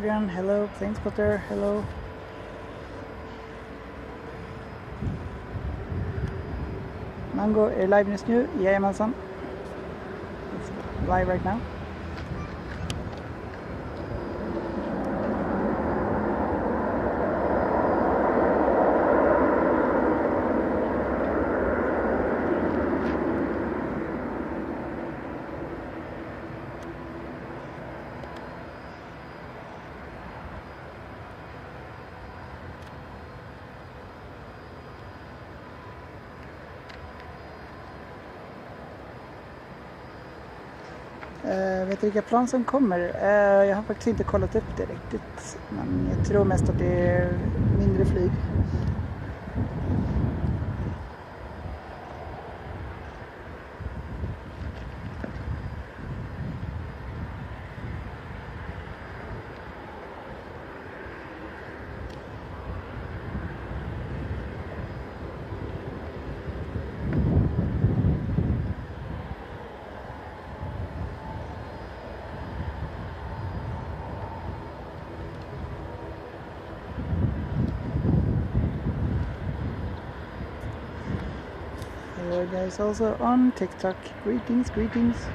Adrian, hello. Planespotter, hello. Mango, är live just nu? Jajamensan. It's live right now. Vet du vilka plan som kommer? Jag har faktiskt inte kollat upp det riktigt. Men jag tror mest att det är mindre flyg. Hello guys, also on TikTok. Greetings, greetings.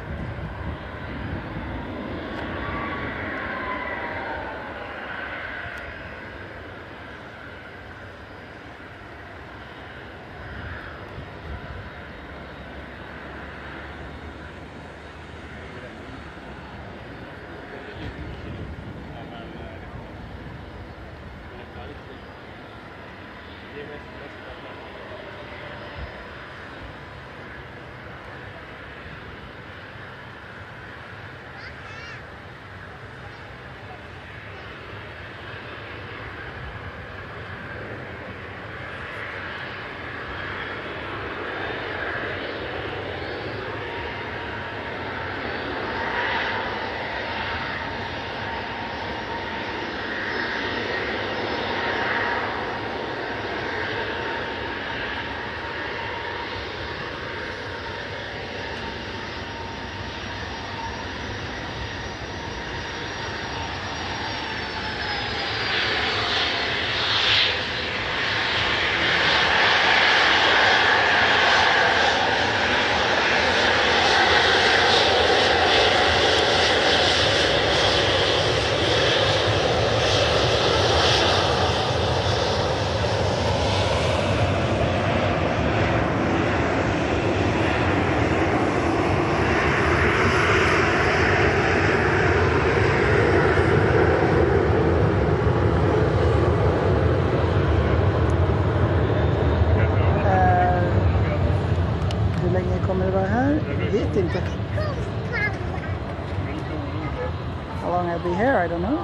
How long I'll be here, I don't know.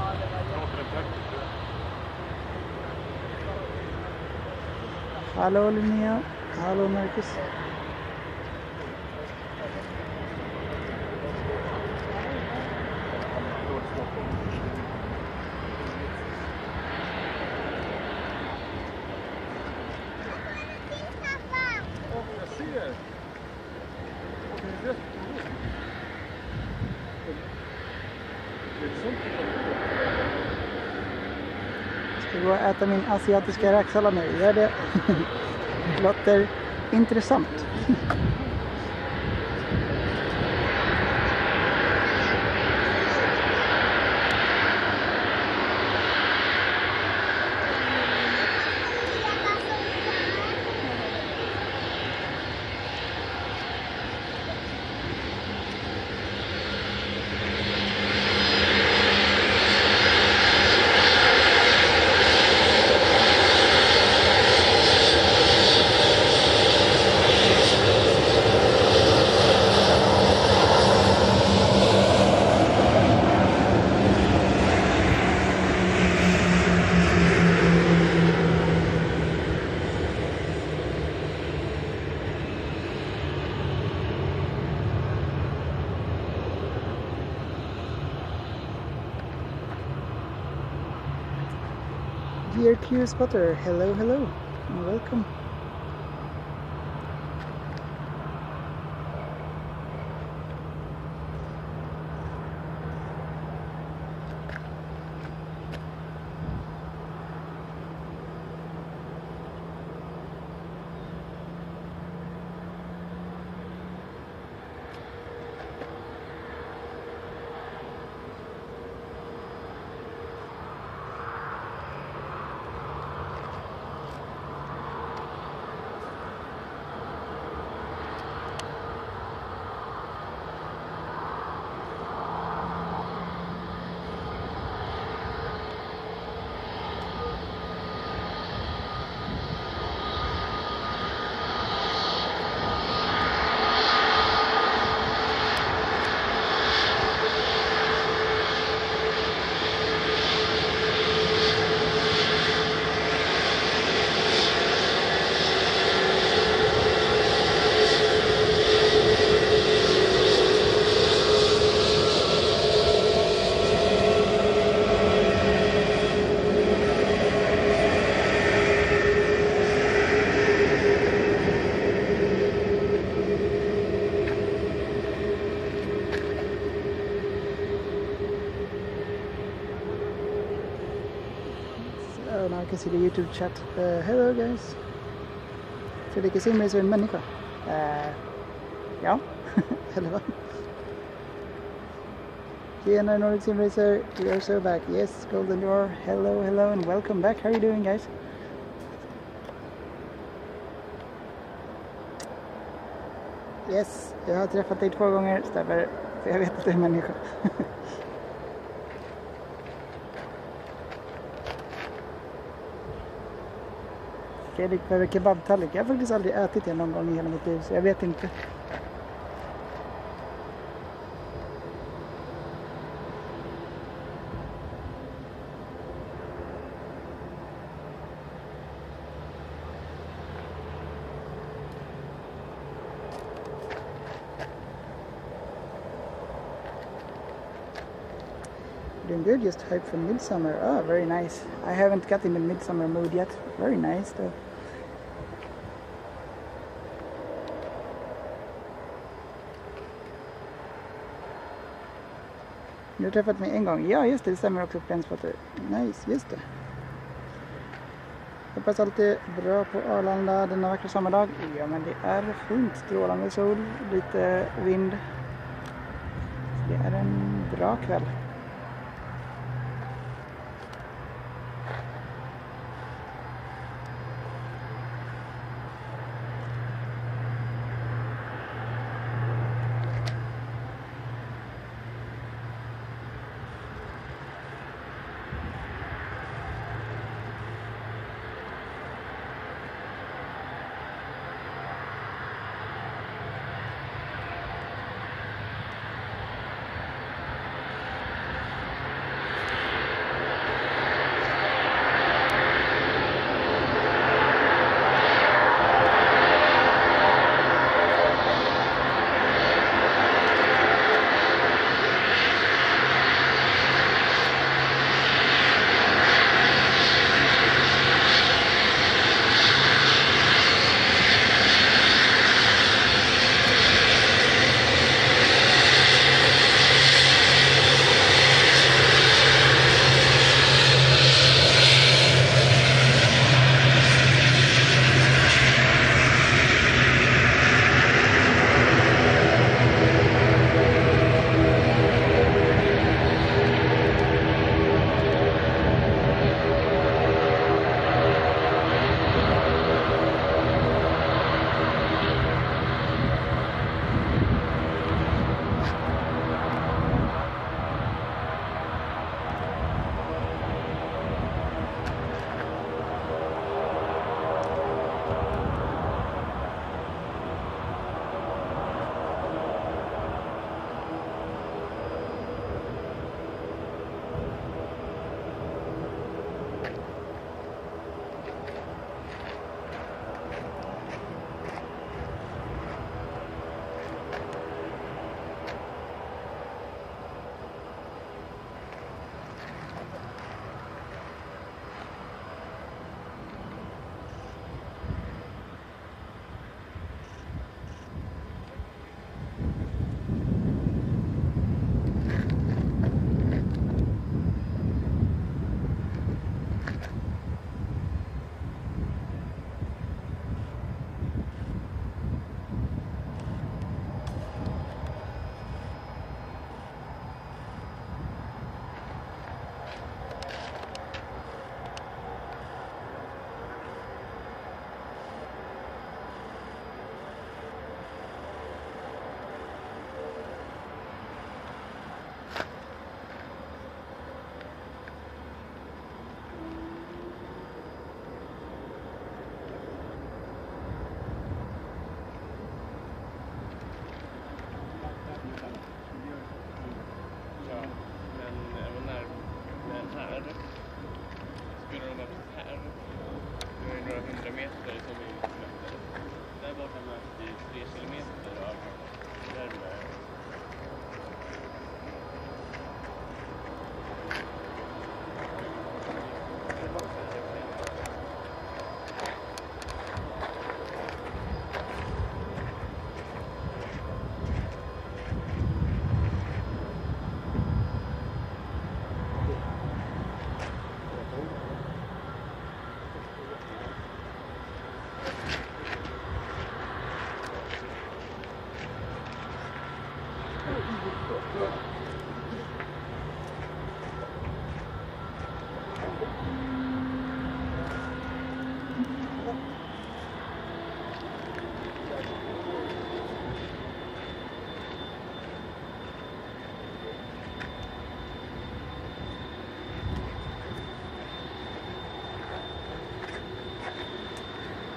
Hello Linnea, hello Marcus. Ska gå och äta min asiatiska räksallad nu, gör det. Det låter intressant. Dear Q Spotter, hello, hello, and welcome. can see the YouTube chat. Hello guys. Fredrik, är simracer en människa? Ja, eller vad? Tjena Nordic Simracer, we are so back. Yes, Golden Door, hello and welcome back. How are you doing guys? Yes, jag har träffat dig 2 gånger, stämmer. För jag vet att du är en människa. Fredrik behöver kebabtallrik. Jag har faktiskt aldrig ätit det någon gång i hela mitt liv, så jag vet inte. Doing good, just hyped for midsummer. Oh, very nice. I haven't got in the midsummer mood yet. Very nice though. Du har träffat mig en gång. Ja, just det stämmer också på Planespotting. Nice, just det. Hoppas allt är bra på Arlanda denna vackra sommardag. Ja, men det är fint. Strålande sol, lite vind. Det är en bra kväll.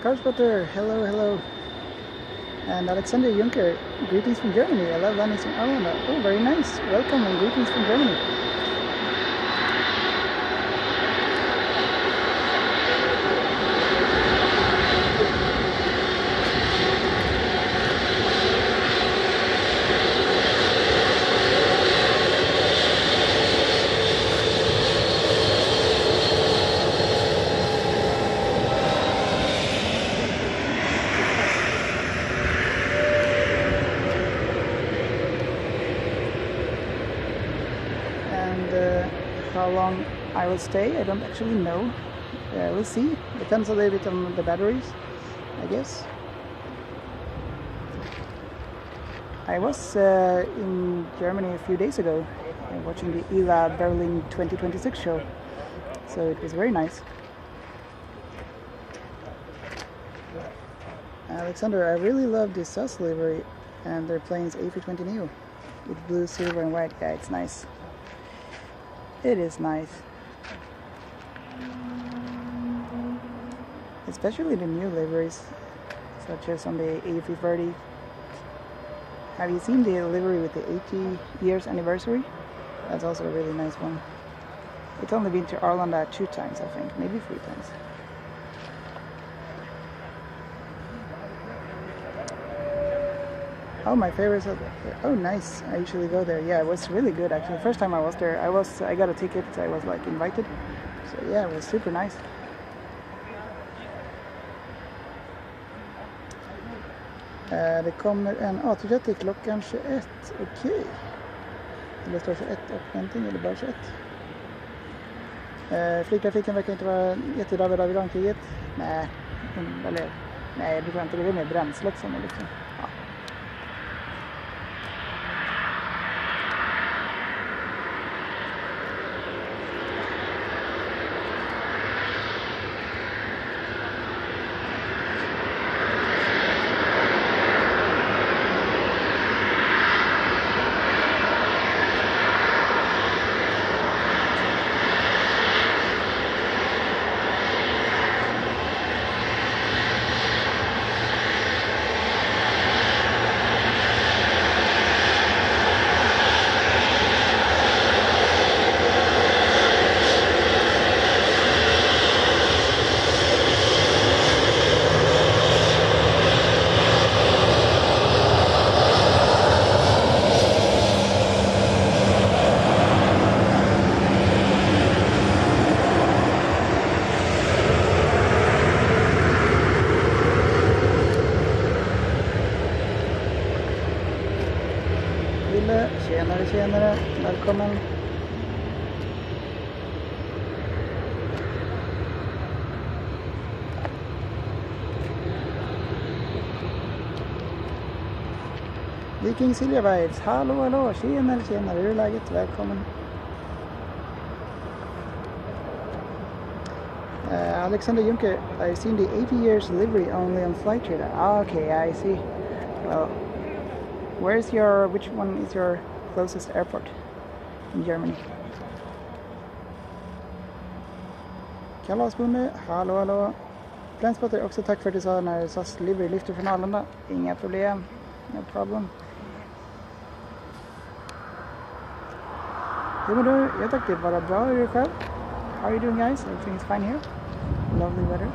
Carspotter, hello, hello. And Alexander Juncker, greetings from Germany. I love landings from Arlanda. Oh, very nice. Welcome and greetings from Germany. How long I will stay, I don't actually know. We'll see. Depends a little bit on the batteries, I guess. I was in Germany a few days ago watching the ESSA Berlin 2026 show, so it was very nice. Alexander, I really love this SAS livery and their plane's A320neo with blue, silver and white. Yeah, it's nice. It is nice. Especially the new liveries, such as on the A330. Have you seen the livery with the 80 years anniversary? That's also a really nice one. It's only been to Arlanda 2 times, I think, maybe 3 times. Oh, my favorite. Oh, nice. I usually go there. Yeah, it was really good actually. First time I was there, I got a ticket. I was like invited. So yeah, it was super nice. Det kommer en A330 klockan 21. Okej. Eller står 21 och någonting eller bara 21. Flygtrafiken verkar inte vara jättebra vid Iran-kriget. Nej, eller nej, det tror jag inte. Det är mer bränslet som är liksom. Ja. Tjenare, välkommen. Viking Silja Vibes, hallå, tjenare, hur är läget? Välkommen. Alexander Juncker, I've seen the 80 years livery only on flight trader. Okay, I see. Well, which one is your closest airport in Germany? Kalasbonde, hallå. Planespotting, också tack för att du sa när SAS livery lyfter från Arlanda. Inga problem, no problem. Hur mår du? Jag tycker det var bra. Hur är det själv? How are you doing guys? Everything is fine here? Lovely weather.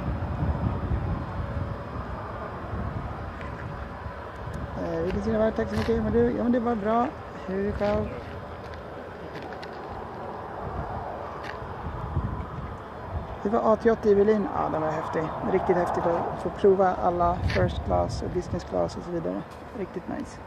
Vilken sida var det? Tack så mycket. Men du, ja men det var bra. Hur är det själv? Det var A38 i Berlin. Ja, den var häftig. Riktigt häftigt att få prova alla first class och business class och så vidare. Riktigt nice.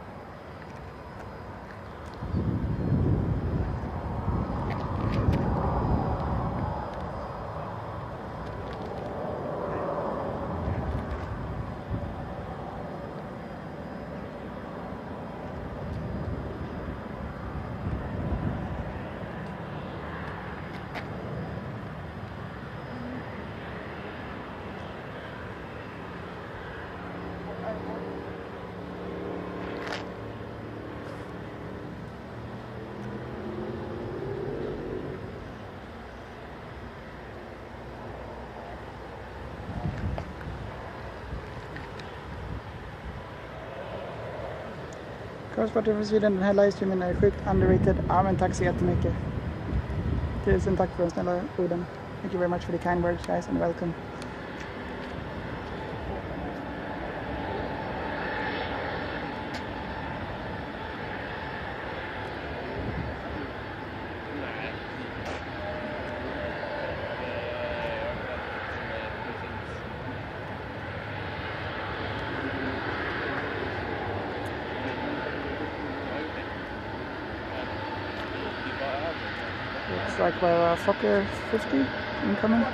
Transporter från Sweden, den här livestreamen är sjukt underrated. Ja, men tack så jättemycket. Tusen tack för de snälla orden. Thank you very much for the kind words, guys, and welcome. Looks like we're Fokker 50 incoming.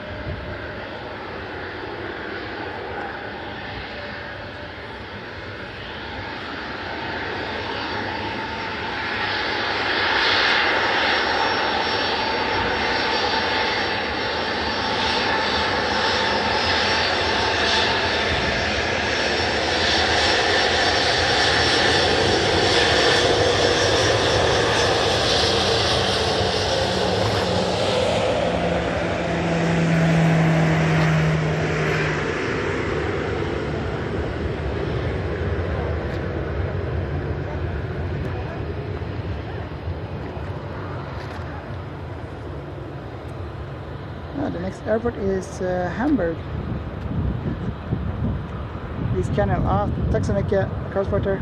The next airport is Hamburg. This channel. Tack så mycket, Transporter.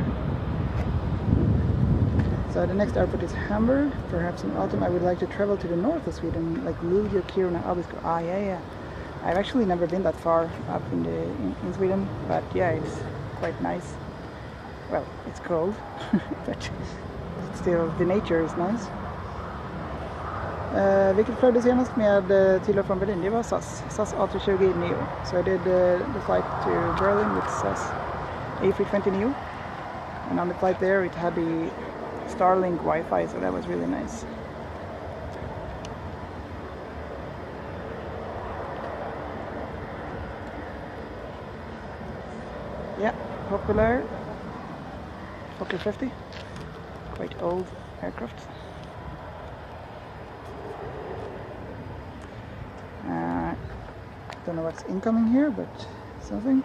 So the next airport is Hamburg. Perhaps in autumn I would like to travel to the north of Sweden, like Luleå, Kiruna, Abisko. Yeah. I've actually never been that far up in Sweden, but yeah, it's quite nice. Well, it's cold, but still the nature is nice. Vilket flög du senast med till och från Berlin? Det var SAS A320 Neo. So I did the flight to Berlin with SAS A320 Neo. And on the flight there it had the Starlink Wi-Fi, so that was really nice. Yeah, popular Fokker 50. Quite old aircraft. Don't know what's incoming here, but something.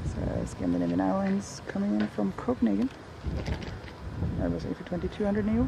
So Scandinavian Airlines coming in from Copenhagen. That was A320-200 Neo.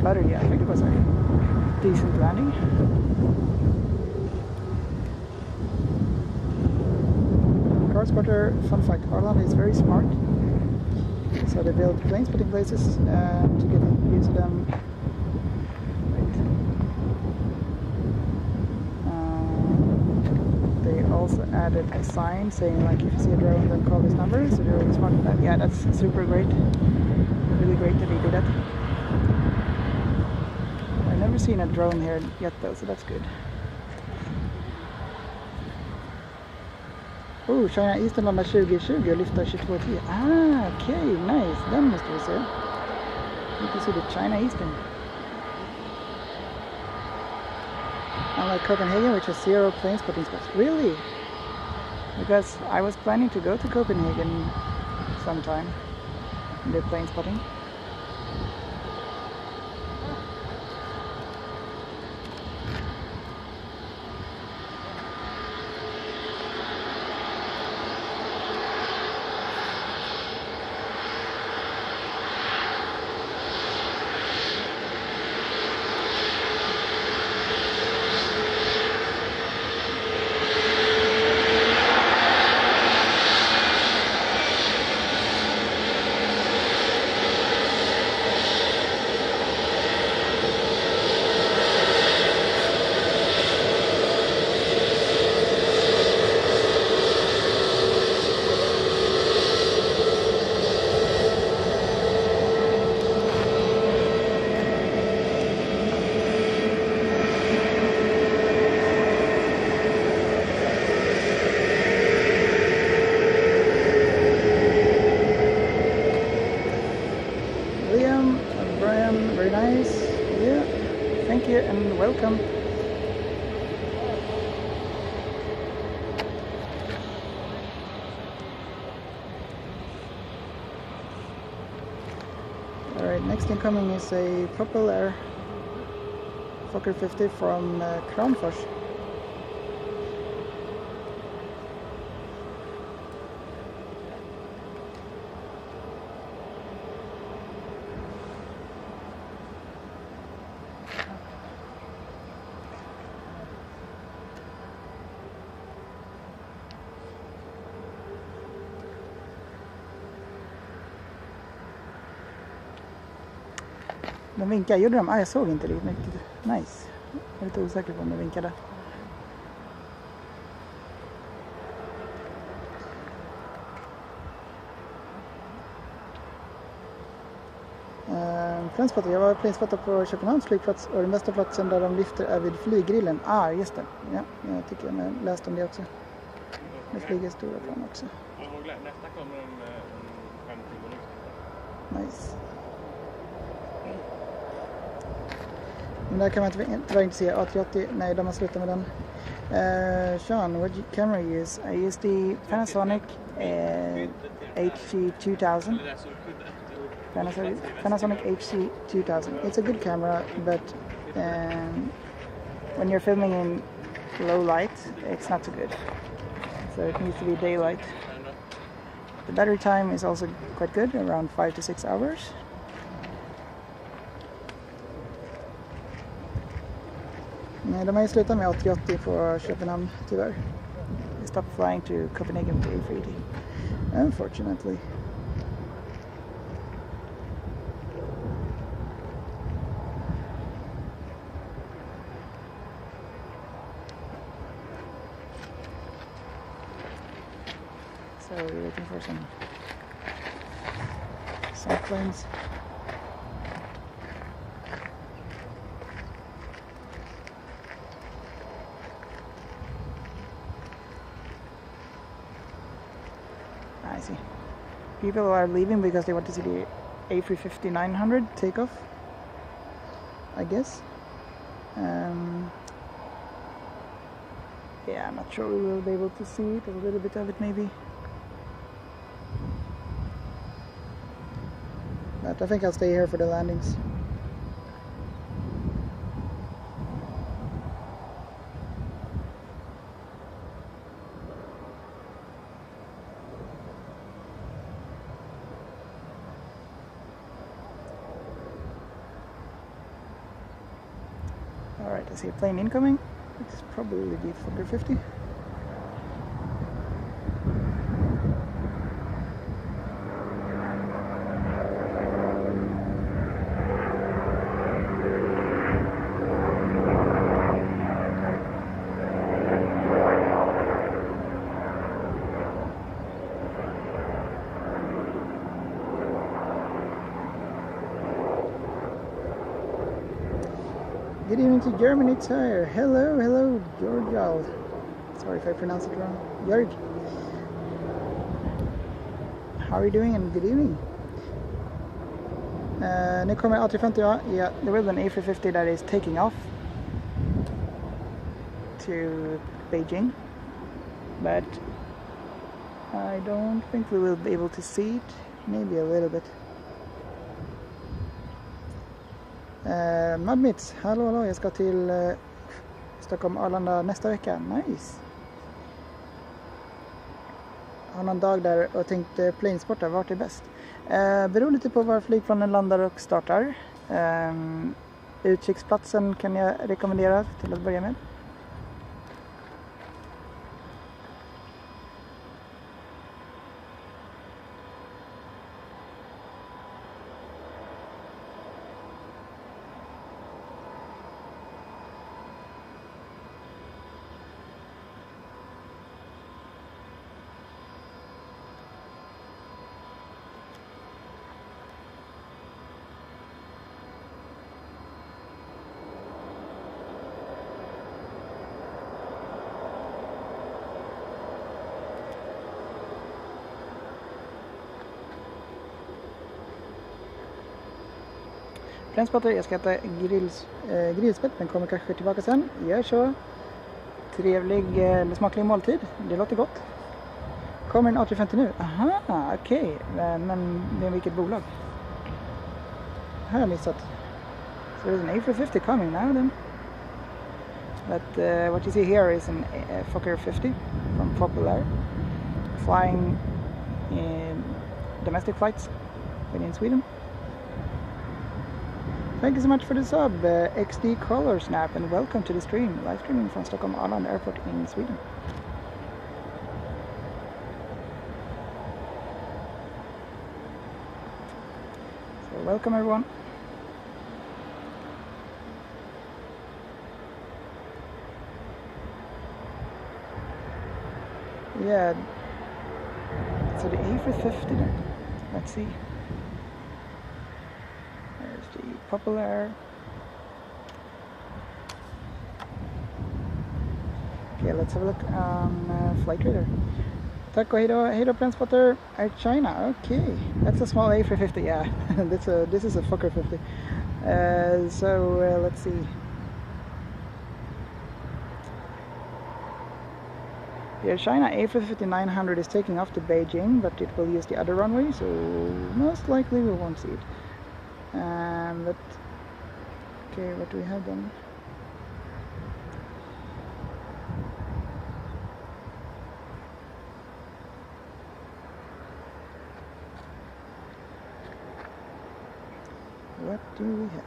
Better, yeah, I think it was a decent landing. Transporter, fun fact, Arlanda is very smart. So they build plane spotting places to get used to them. They also added a sign saying like if you see a drone then call this number, so they're really smart with that. Yeah, that's super great. Really great that they did that. I've never seen a drone here yet though, so that's good. Oh, China Eastern landar 2020 och lyfter 22:10. Okay, nice. Den måste vi se. You can see the China Eastern. Unlike Copenhagen, which has 0 plane spotting spots. Really? Because I was planning to go to Copenhagen sometime and do plane spotting. very nice. Yeah, thank you and welcome. Alright, next incoming is a Propel Air Fokker 50 from Kramfors. De vinkar, gjorde de? Jag såg inte riktigt mycket. Nice. Jag är lite osäker på om de vinkade. Planespotting. Jag var planespotter på Köpenhamns flygplats och den bästa platsen där de lyfter är vid flyggrillen. Just det. Ja, jag tycker jag läste om det också. Det flyger stora plan också. Nästa kommer om 50 minuter. Nice. Men där kan man tyvärr inte se A380. Nej, de har slutat med den. Sean, what camera you use? I use the Panasonic HC2000. Panasonic HC2000. It's a good camera, but when you're filming in low light, it's not so good. So it needs to be daylight. The battery time is also quite good, around 5 to 6 hours. Nej, de har ju slutat med A380 på Köpenhamn, tyvärr. They stopped flying to Copenhagen with A380, unfortunately. So we're waiting for some planes. I see. People are leaving because they want to see the A350-900 takeoff, I guess. Yeah, I'm not sure we will be able to see it, a little bit of it maybe. But I think I'll stay here for the landings. Alright, I see a plane incoming. It's probably the Fokker 50. Good evening to Germany Tire. Hello, Georgial. Sorry if I pronounce it wrong. Jörg. How are you doing and good evening? Nu kommer A350. Yeah, there will be an A350 that is taking off to Beijing, but I don't think we will be able to see it. Maybe a little bit. Madmits, hallå, jag ska till Stockholm Arlanda nästa vecka. Nice. Har någon dag där och tänkte planesporta, vart är bäst? Beror lite på var flygplanen landar och startar. Utkiksplatsen kan jag rekommendera till att börja med. Planespotter. Jag ska äta grillspett, men kommer kanske tillbaka sen. Gör så. Trevlig eller smaklig måltid. Det låter gott. Kommer en A350 nu? Aha, okej. Men med vilket bolag? Har jag missat. So there's an A350 coming now then. But what you see here is an Fokker 50 from Popular, flying in domestic flights within Sweden. Thank you so much for the sub, XD Color Snap, and welcome to the stream, live streaming from Stockholm Arlanda Airport in Sweden. So welcome everyone. Yeah, so the A350 then, let's see. There's the Popular. Okay, let's have a look on Flight Radar. Tack och hejdå Planespotter, Air China, okay. That's a small A350, yeah. This is a Fokker 50. Let's see. Yeah, China A350-900 is taking off to Beijing, but it will use the other runway, so most likely we won't see it. But okay, what do we have then? What do we have?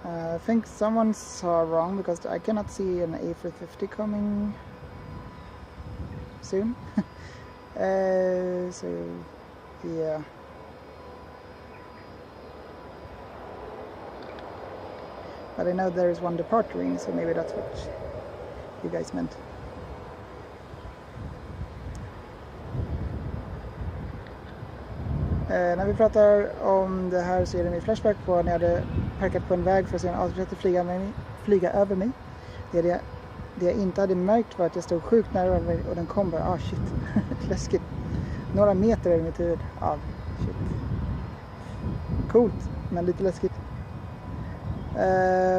I think someone saw wrong because I cannot see an A350 coming soon. So yeah. But I know there is one departing, so maybe that's what you guys meant. När vi pratar om det här så är det min flashback på när jag hade parkat på en väg för att se en A330 flyga över mig. Det jag inte hade märkt var att jag stod sjukt nära mig och den kom bara, shit, läskigt. Några meter över mitt huvud. Shit. Coolt, men lite läskigt.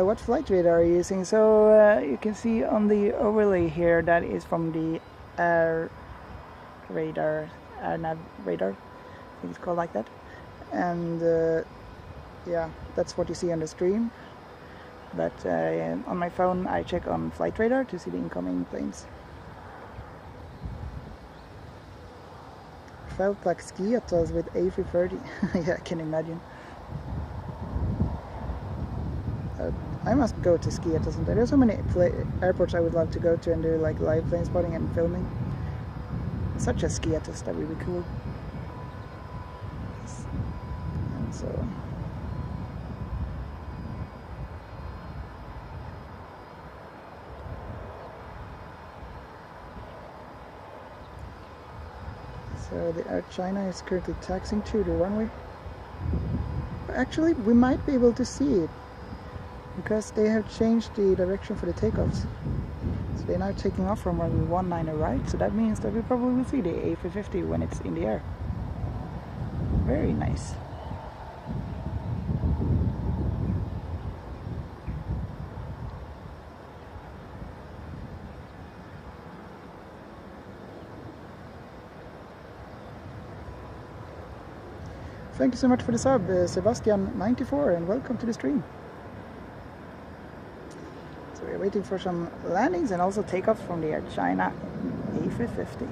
What flight radar are you using? So you can see on the overlay here that is from the air nav radar. I think it's called like that. And yeah, that's what you see on the stream. But on my phone I check on flight radar to see the incoming planes. Felt like skiatos with A330. Yeah, I can imagine. I must go to skiatos. There are so many airports I would love to go to and do like live plane spotting and filming. Such a skiatos, that would be cool. And so the Air China is currently taxiing to the runway. Actually, we might be able to see it because they have changed the direction for the takeoffs. So they're now taking off from runway 19 right. So that means that we probably will see the A350 when it's in the air. Very nice. Thank you so much for the sub, Sebastian94, and welcome to the stream. So we're waiting for some landings and also takeoffs from the Air China A350.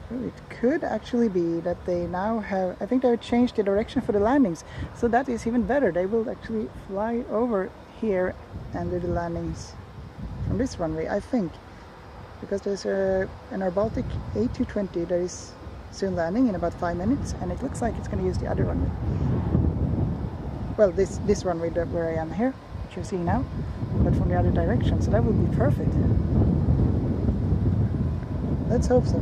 It could actually be that they now have, I think they've changed the direction for the landings, so that is even better. They will actually fly over here and do the landings from this runway, I think, because there's an AirBaltic A220 that is soon landing in about 5 minutes, and it looks like it's going to use the other runway. Well, this runway where I am here, which you're seeing now, but from the other direction, so that would be perfect. Let's hope so.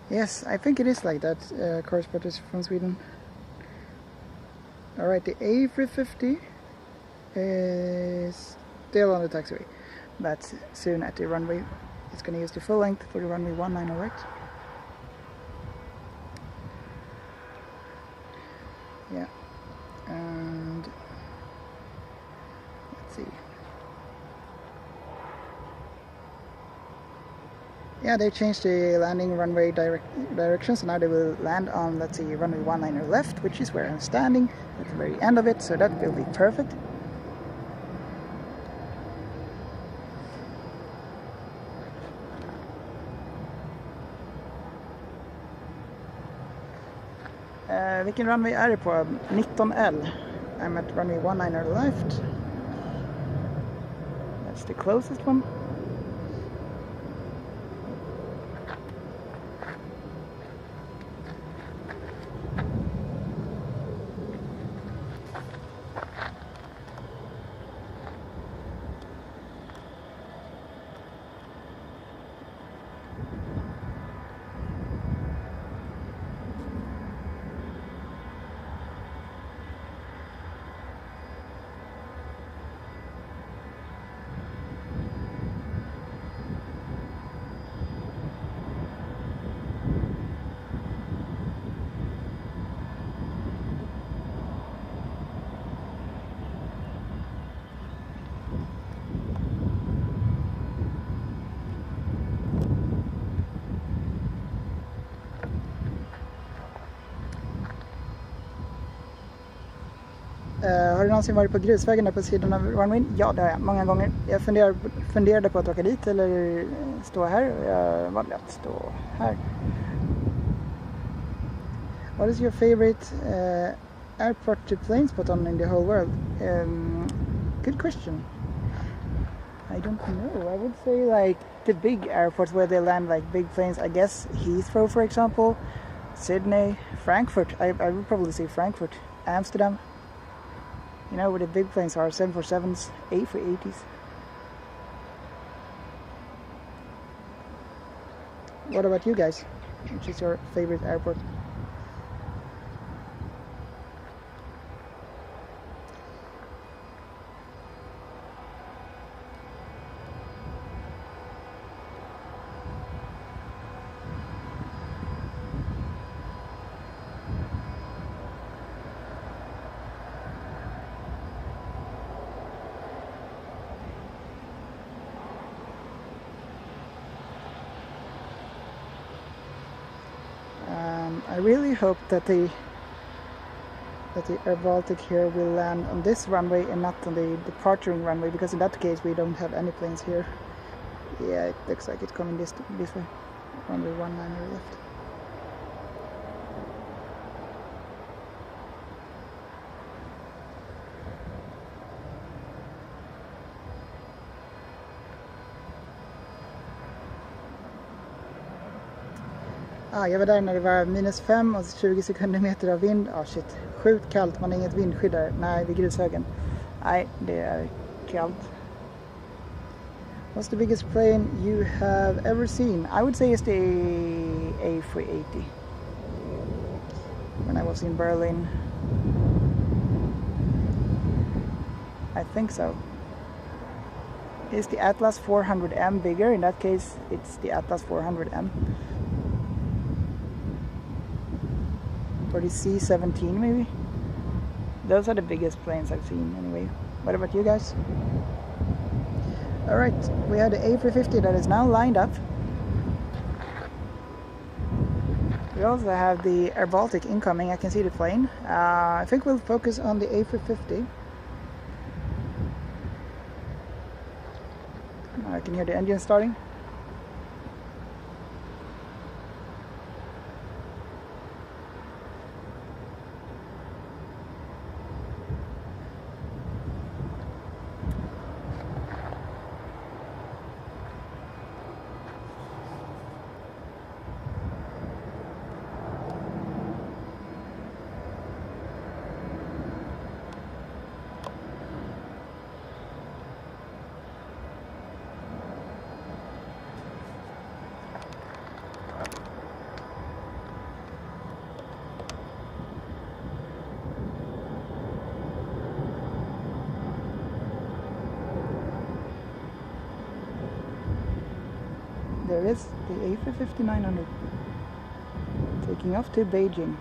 Yes, I think it is like that, correspondent from Sweden. Alright, the A350 is still on the taxiway, but soon at the runway it's going to use the full length for the runway 19, alright? Yeah, and let's see. Yeah, they changed the landing runway direction, so now they will land on, let's see, runway 19 left, which is where I'm standing at the very end of it, so that will be perfect. Vilken runway är det på? 19L. I'm at runway 19 left. That's the closest one. Har du någonsin varit på grusvägen där på sidan av runwayn? Ja, det har jag. Många gånger. Jag funderade på att åka dit eller stå här. Jag valde att stå här. What is your favorite airport to Planespot on in the whole world? Good question. I don't know. I would say like the big airports where they land like big planes. I guess Heathrow, for example. Sydney, Frankfurt. I would probably say Frankfurt. Amsterdam. You know where the big planes are, 747s, A380s. What about you guys? Which is your favorite airport? I really hope that the AirBaltic here will land on this runway and not on the departuring runway, because in that case we don't have any planes here. Yeah, it looks like it's coming this way. Runway 19 left. Jag var där när det var -5 och 20 sekunder meter av vind. Shit, sjukt kallt, man har inget vindskydd där. Nej, vid grushögen. Nej, det är kallt. What's the biggest plane you have ever seen? I would say it's the A380. When I was in Berlin. I think so. Is the Atlas 400M bigger? In that case, it's the Atlas 400M. Or the C-17 maybe? Those are the biggest planes I've seen anyway. What about you guys? Alright, we have the A350 that is now lined up. We also have the Air Baltic incoming. I can see the plane. I think we'll focus on the A350. I can hear the engine starting. There is the A350-900 taking off to Beijing.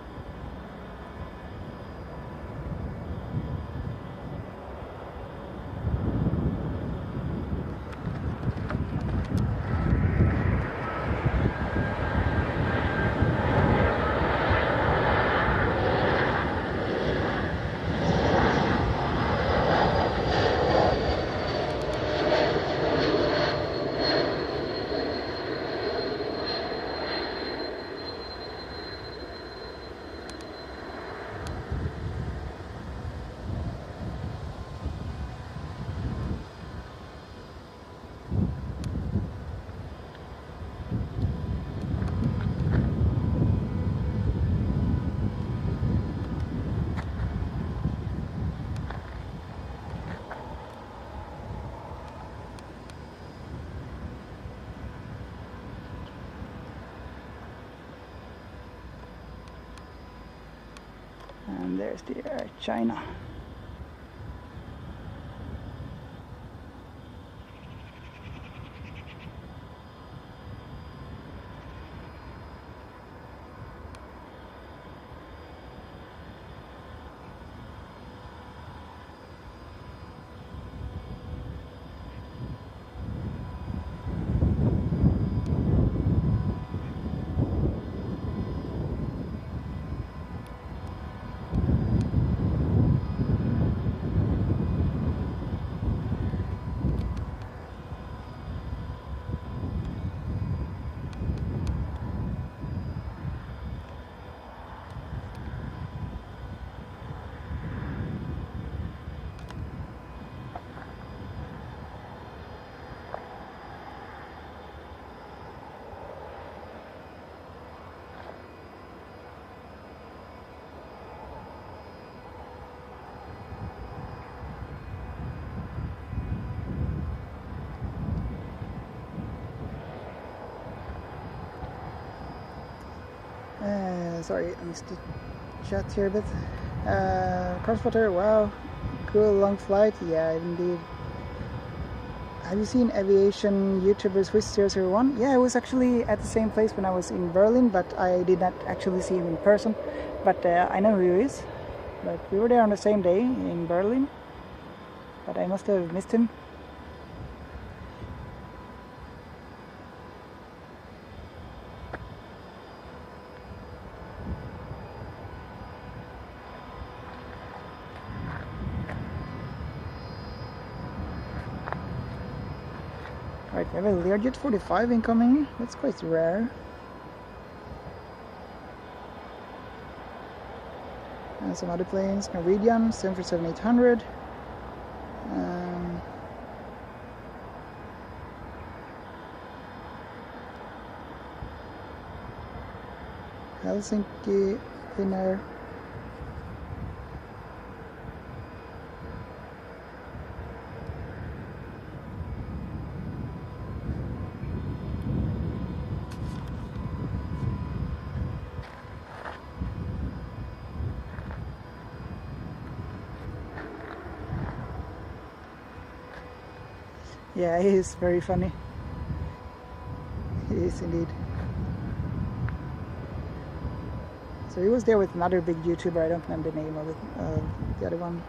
And there's the Air China. Sorry, I missed the chat here a bit. Crosspotter, wow, cool long flight. Yeah, indeed. Have you seen aviation YouTuber Swiss001? Yeah, I was actually at the same place when I was in Berlin, but I did not actually see him in person. But I know who he is. But we were there on the same day in Berlin, but I must have missed him. Right, we have a Learjet 45 incoming. That's quite rare. And some other planes. Norwegian 747-800. Helsinki Finnair. Yeah, he is very funny. He is indeed. So he was there with another big YouTuber, I don't remember the name of it, the other one.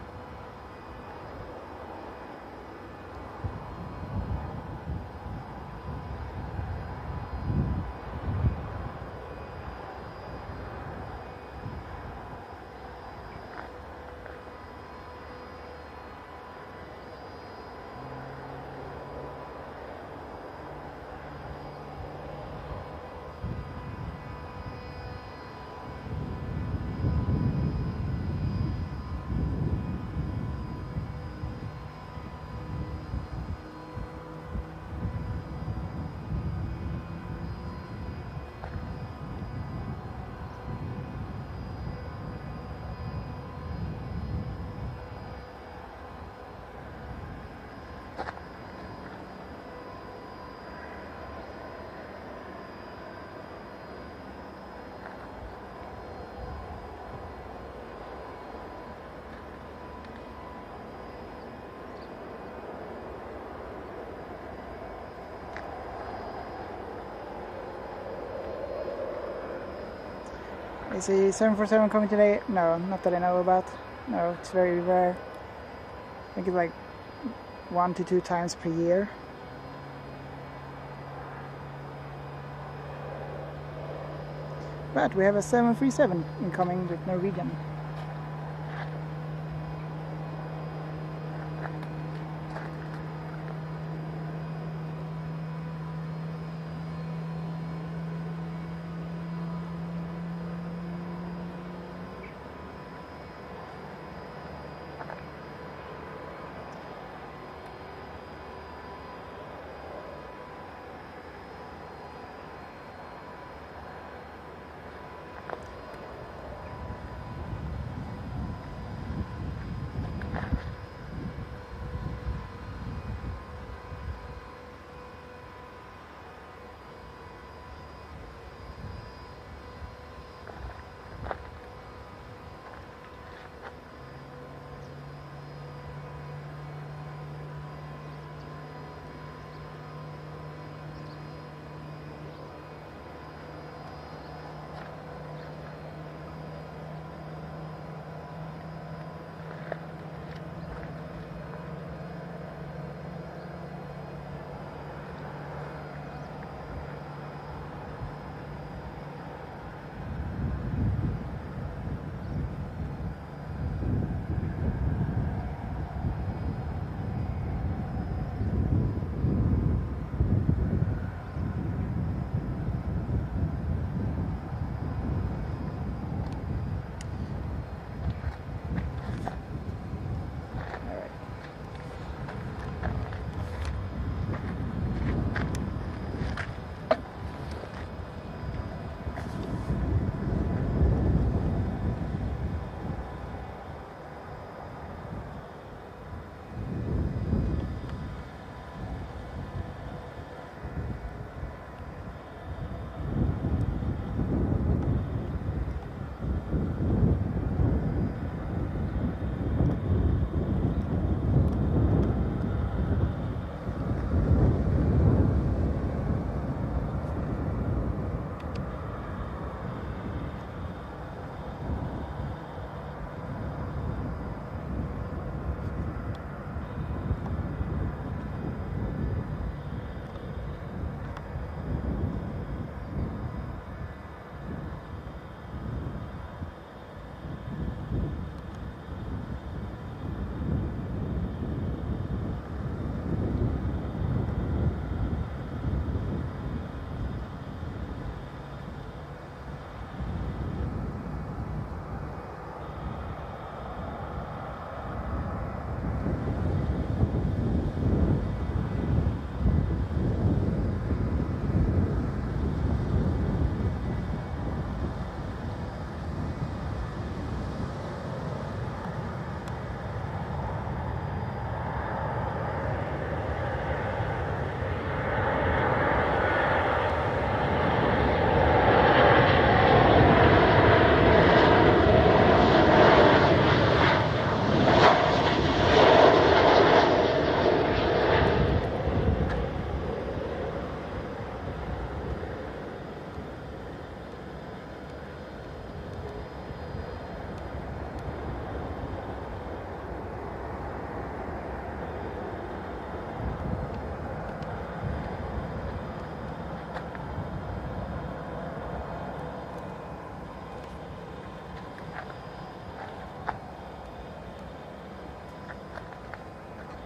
Is a 747 coming today? No, not that I know about. No, it's very rare. I think it's like 1 to 2 times per year. But we have a 737 incoming with Norwegian.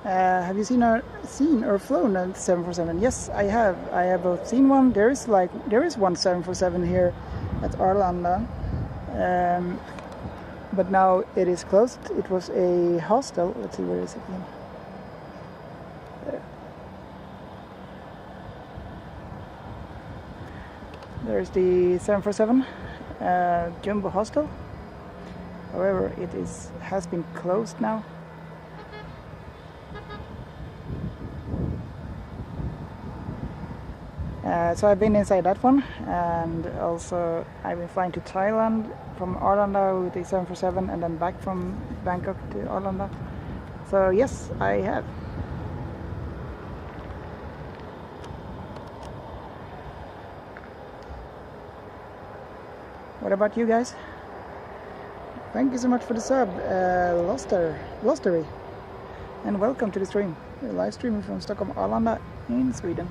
Have you seen or flown a 747? Yes, I have. I have both seen one. There is one 747 here at Arlanda, but now it is closed. It was a hostel. Let's see, where is it again? There. There's the 747 Jumbo Hostel. However, it has been closed now. So I've been inside that one, and also I've been flying to Thailand from Arlanda with the 747 and then back from Bangkok to Arlanda. So yes, I have. What about you guys? Thank you so much for the sub, Lostery, and welcome to the stream. We're live streaming from Stockholm Arlanda in Sweden.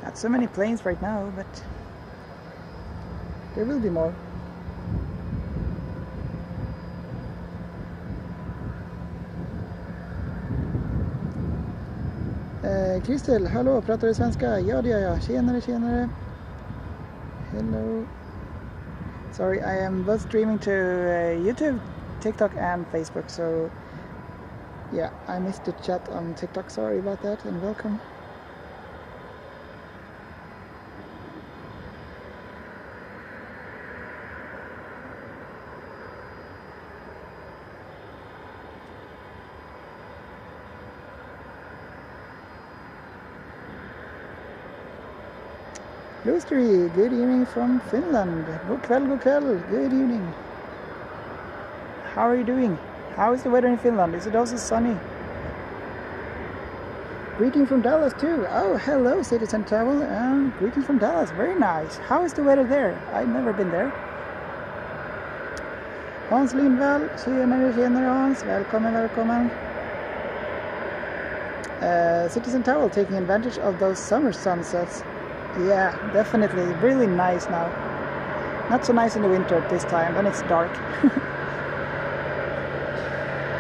Not so many planes right now, but there will be more. Kristel, hallå, pratar du svenska? Ja, det gör jag. Tjenare. Hello. Sorry, I am both streaming to YouTube, TikTok and Facebook, so yeah, I missed the chat on TikTok. Sorry about that, and welcome. Lustery, good evening from Finland. God kväll, good evening. How are you doing? How is the weather in Finland? Is it also sunny? Greeting from Dallas too. Oh, hello Citizen Travel, and greetings from Dallas. Very nice. How is the weather there? I've never been there. Hans Lindvall, tjenare Hans. Välkommen. Citizen Travel taking advantage of those summer sunsets. Yeah, definitely. Really nice now. Not so nice in the winter this time, then it's dark.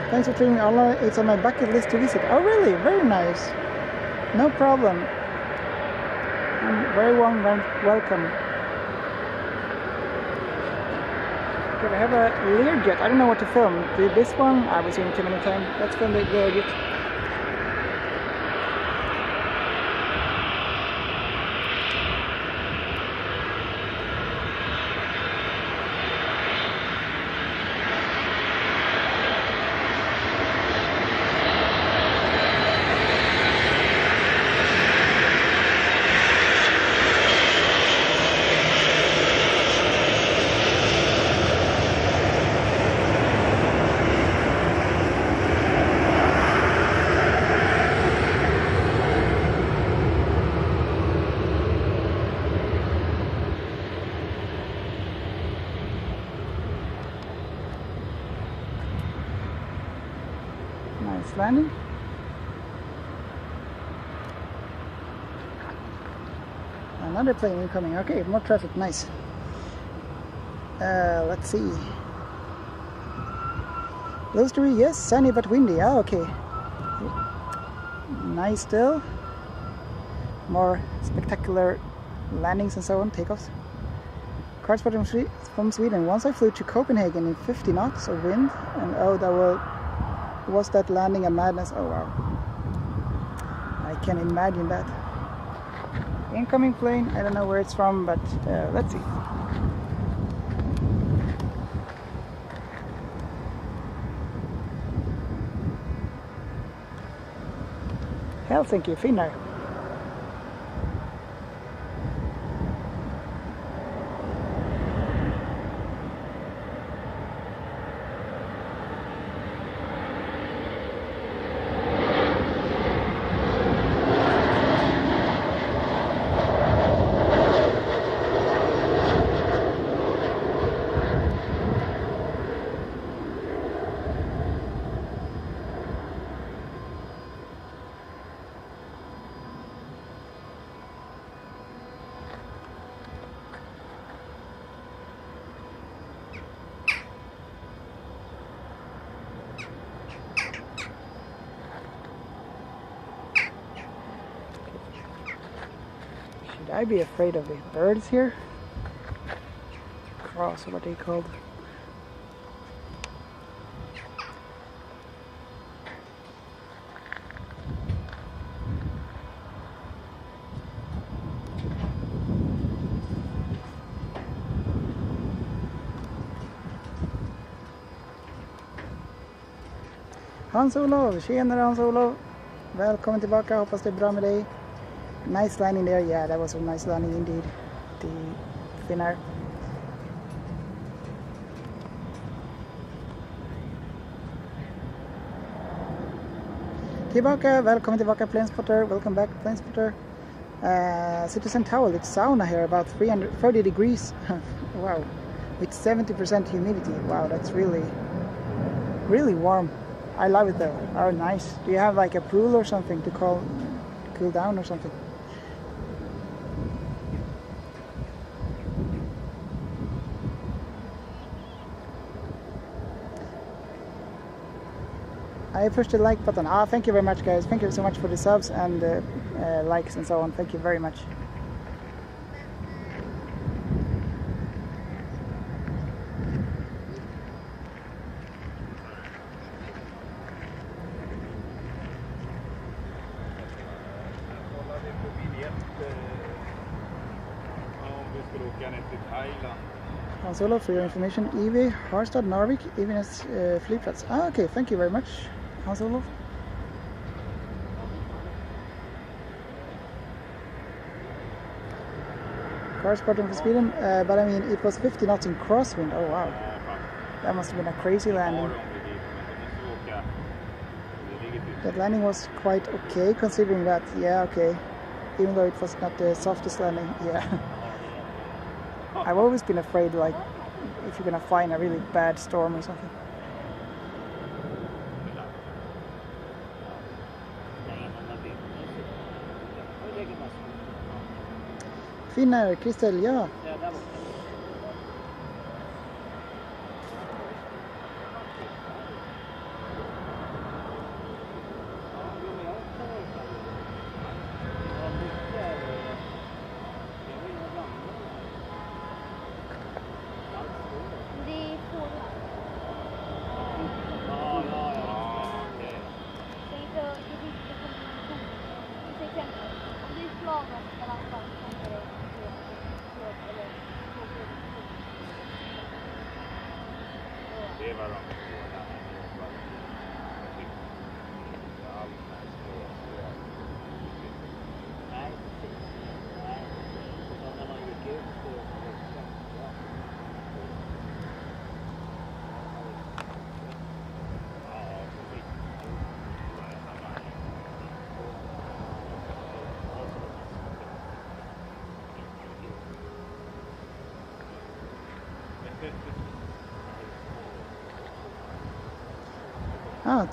Thanks for streaming Arlanda. It's on my bucket list to visit. Oh really? Very nice. No problem. Very warm welcome. Okay, I have a Learjet. I don't know what to film. This one I was seeing too many times. Let's film the Learjet. Landing. Another plane incoming. Okay, more traffic. Nice. Let's see. Lustery, yes, sunny but windy. Ah, okay. Nice still. More spectacular landings and so on, takeoffs. Cardspotting from Sweden. Once I flew to Copenhagen in 50 knots of wind, and oh, was that landing a madness? Oh wow, I can imagine that. Incoming plane, I don't know where it's from, but let's see. Helsinki, Finnair. I'd be afraid of the birds here. Cross, what are they called? Hans-Olof, tjenare Hans-Olof. Välkommen tillbaka, hoppas det är bra med dig. Nice landing there, yeah, that was a nice landing indeed. The Finnair. Tillbaka, välkommen tillbaka Planespotter, welcome back Planespotter. Citizen Towel, it's sauna here, about 330 degrees. Wow, with 70% humidity. Wow, that's really warm. I love it though. Oh, nice. Do you have like a pool or something to cool down or something? I pushed the like button. Thank you very much, guys. Thank you so much for the subs and likes and so on. Thank you very much. Hans-Olof, for your information, EV, Harstad, Narvik, Evenes flygplats. Okay, thank you very much, Hans-Olof. Car spotting for Sweden, but I mean, it was 50 knots in crosswind. Oh wow, that must have been a crazy landing. That landing was quite okay, considering that, yeah, okay, even though it was not the softest landing, yeah. I've always been afraid, like, if you're gonna find a really bad storm or something. Finnair, Kristel, ja.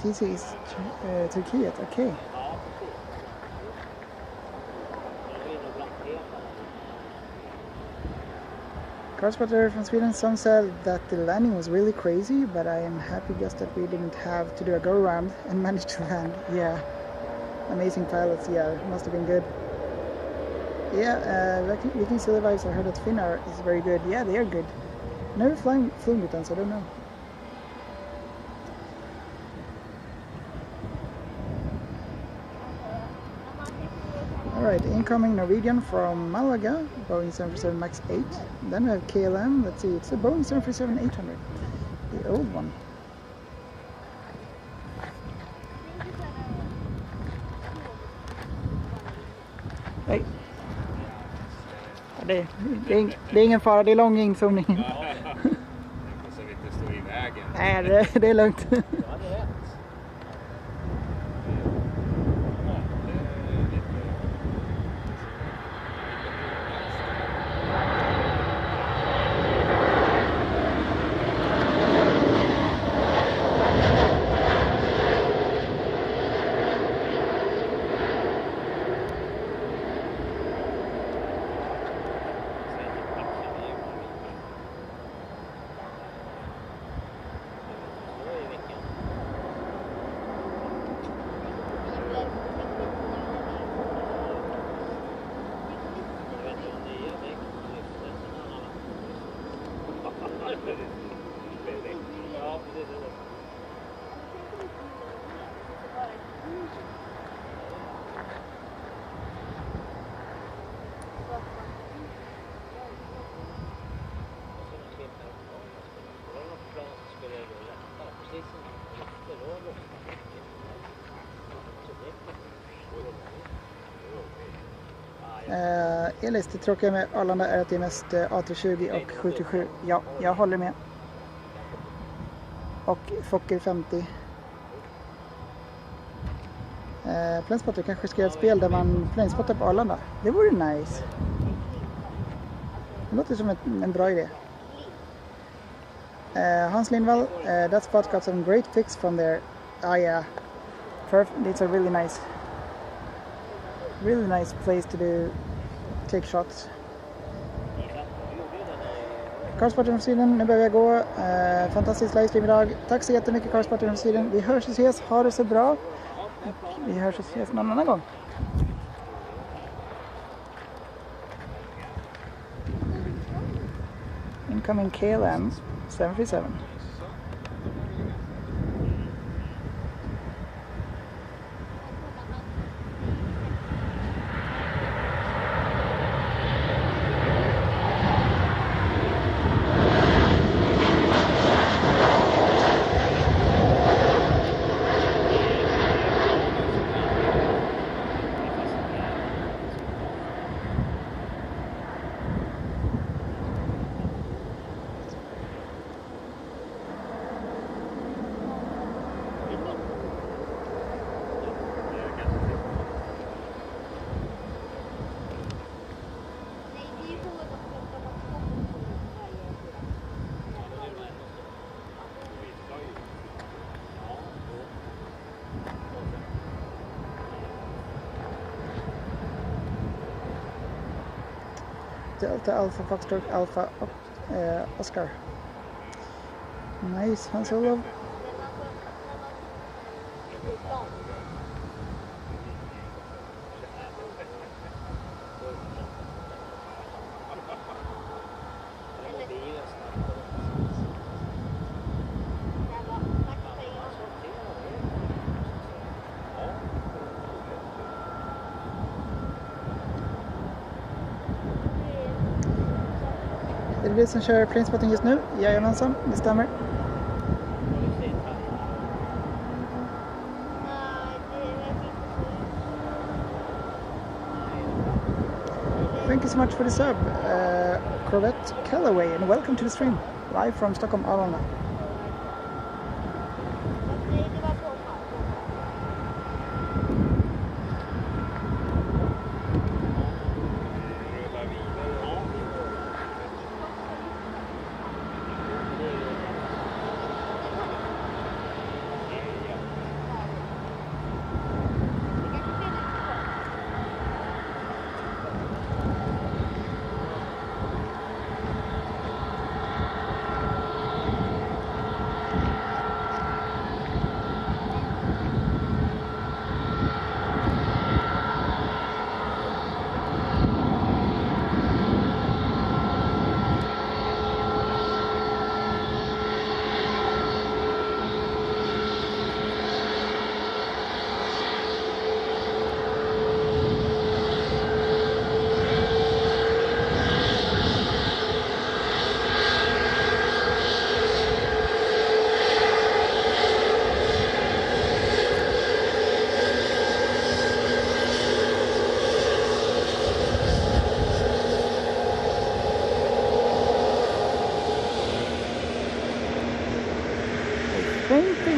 TC is Turkiet, okay. Car spotter from Sweden, some said that the landing was really crazy, but I am happy just that we didn't have to do a go-around and managed to land. Yeah, amazing pilots, yeah, must have been good. Yeah, Viking Silver Vibes, I heard that Finnair is very good. Yeah, they are good. Never flown with them, so I don't know. Alright, incoming Norwegian from Malaga, Boeing 737 MAX 8. Then we have KLM, let's see, it's a Boeing 737-800, the old one. Hey. Det är ingen fara, det är lång inzoomning. Så vi inte står i vägen. Nej, det är lugnt. Elis, det tråkiga med Arlanda är att det är mest A320 och 727. Ja, jag håller med. Och Fokker 50. Planespotting kanske ska göra ett spel där man planespottar på Arlanda. Det vore nice. Det låter som en bra idé. Hans Lindvall, that spot got some great pics from there. Ah yeah, perfect. It's a really nice place to take shots. Carspotting från Sweden, nu behöver jag gå. Fantastisk livestream idag. Tack så jättemycket Carspotting från Sweden. Vi hörs och ses, ha det så bra. Vi hörs och ses någon annan gång. Incoming KLM 737. Delta Alpha Foxtrot Alpha Oscar. Nice, Han Solo. Är det som kör Planespotting just nu? Jajamensan, det stämmer. Thank you so much for the sub, Corvette Callaway, and welcome to the stream, live from Stockholm Arlanda.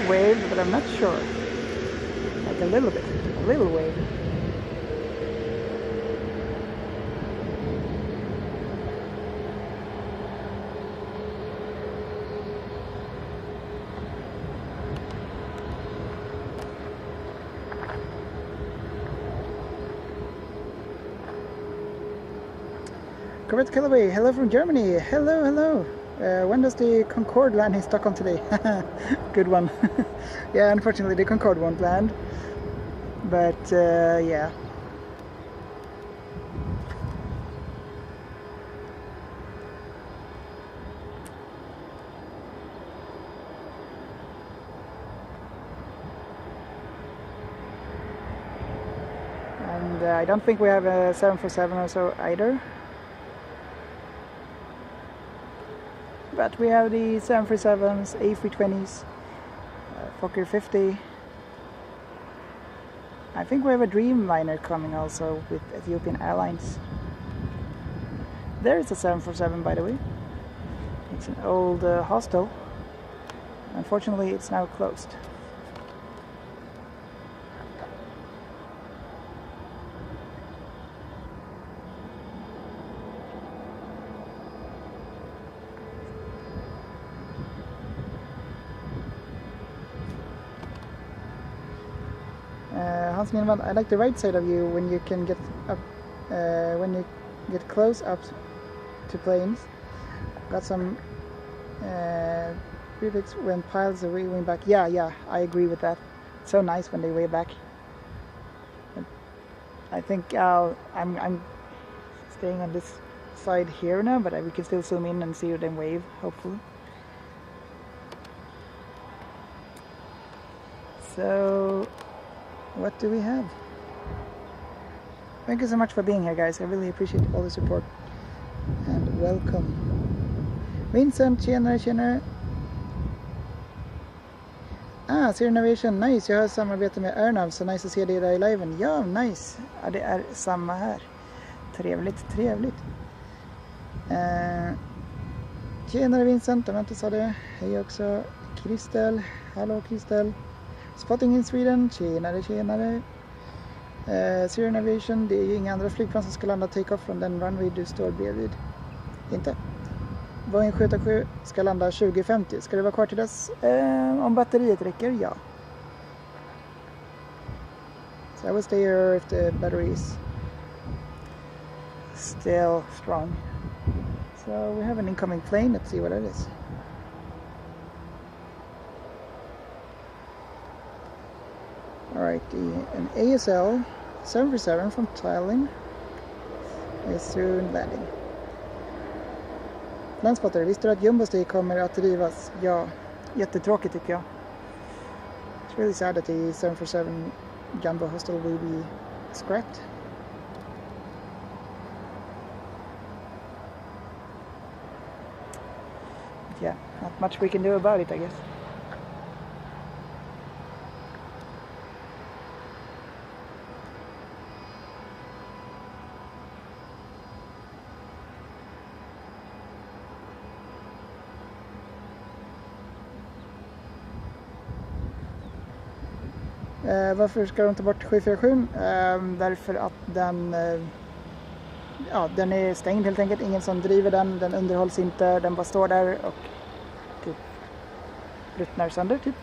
Wave, but I'm not sure. Like a little bit, a little wave. Correct Callaway, hello from Germany. Hello, hello. When does the Concorde land in Stockholm today? Good one. Yeah, unfortunately the Concorde won't land. But yeah. And I don't think we have a 747 or so either. But we have the 737s, A320s, Fokker 50. I think we have a Dreamliner coming also with Ethiopian Airlines. There is a 747, by the way. It's an old hostel. Unfortunately, it's now closed. Hans Nilman, I like the right side of you when you can get up, when you get close up to planes. Got some prefix when pilots are waving back. Yeah, I agree with that. It's so nice when they wave back. I think I'm staying on this side here now, but we can still zoom in and see them wave, hopefully. So, what do we have? Thank you so much for being here, guys. I really appreciate all the support. And welcome. Vincent, tjenare. Zero Innovation, nice. Jag har samarbete med ARN, så nice att se dig där i liven. Ja, nice. Ja, det är samma här. Trevligt. Tjenare Vincent, jag inte sa det. Hej också. Kristel, hallå Kristel. Spotting in Sweden, tjenare. Zero Innovation, det är ju inga andra flygplan som ska landa takeoff från den runway du står bredvid. Inte. Boeing 787 ska landa 2050. Ska det vara kvar till dess? Om batteriet räcker, ja. So I will stay here if the battery is still strong. So we have an incoming plane. Let's see what it is. Alright, an ASL 747 from Thailand is soon landing. Planespotting, visste du att Jumbostig kommer att rivas? Ja, jättetråkigt tycker jag. It's really sad that the 747 Jumbo Hostel will be scrapped. But yeah, not much we can do about it, I guess. Varför ska de ta bort 747? Därför att den är stängd helt enkelt. Ingen som driver den, den underhålls inte, den bara står där och typ ruttnar sönder typ.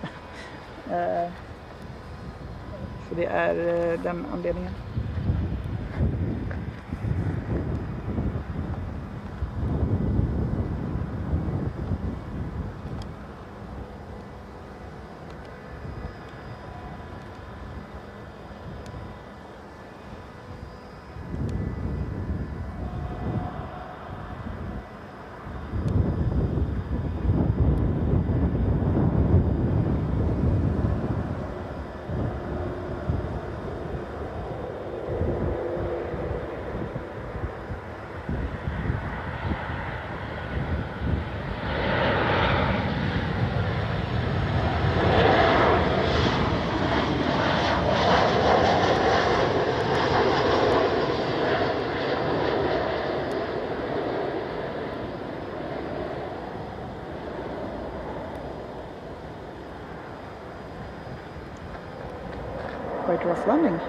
Så det är den anledningen. Quite rough landing.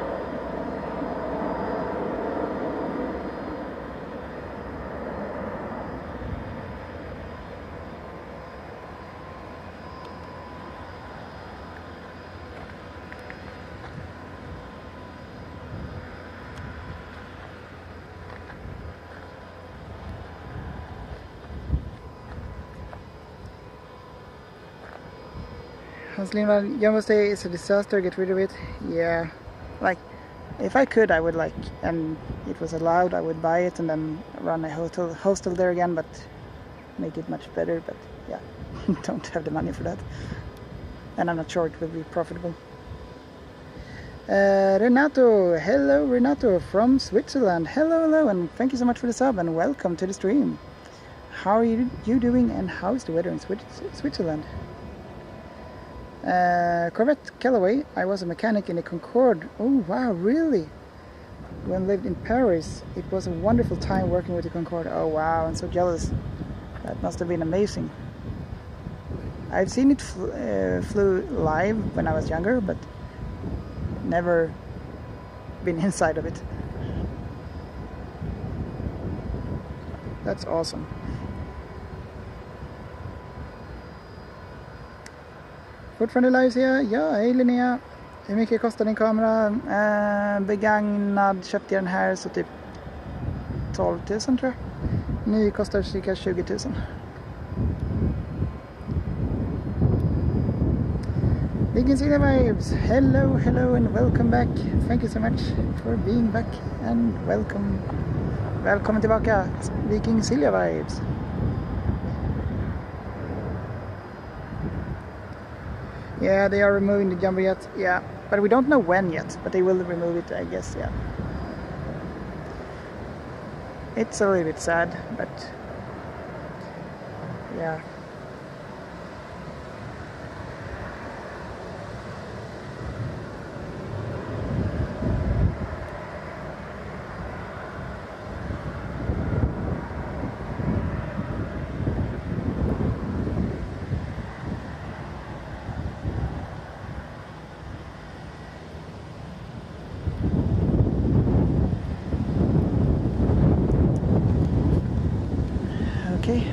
Hans Lindvall, Jumbo Stay is a disaster, get rid of it. Yeah, like, if I could, I would like, and it was allowed, I would buy it and then run a hostel there again, but make it much better, but yeah, don't have the money for that. And I'm not sure it will be profitable. Renato, hello Renato from Switzerland. Hello, and thank you so much for the sub and welcome to the stream. How are you doing and how is the weather in Switzerland? Corvette Callaway. I was a mechanic in the Concorde. Oh wow, really? When I lived in Paris, it was a wonderful time working with the Concorde. Oh wow, I'm so jealous. That must have been amazing. I've seen it flew live when I was younger, but never been inside of it. That's awesome. Fortfarande live ser jag. Ja, hej Linnea. Hur mycket kostar din kamera? Begagnad köpte jag den här så typ 12 000 tror jag. Ny kostar cirka 20 000. Linkstra vibes. Hello, hello and welcome back. Thank you so much for being back and welcome. Välkommen tillbaka. Viking Silja vibes. Yeah, they are removing the jumbo jet. Yeah, but we don't know when yet. But they will remove it, I guess. Yeah. It's a little bit sad, but yeah. Okay.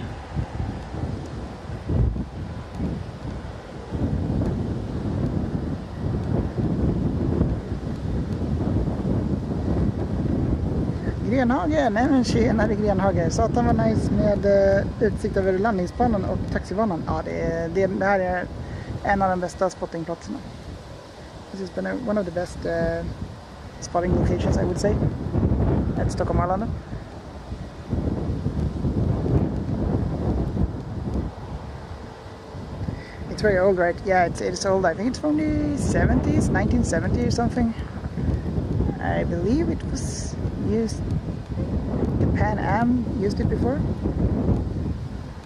Grenhage, nej men tjenare Grenhage. Satan var nice med utsikt över landningsbanan och taxibanan. Ja, det här är en av de bästa spottingplatserna. This has been one of the best spotting locations, I would say, at Stockholm Arlanda. It's very old, right? Yeah, it's old. I think it's from the 70s, 1970 or something. I believe it was used. The Pan Am used it before,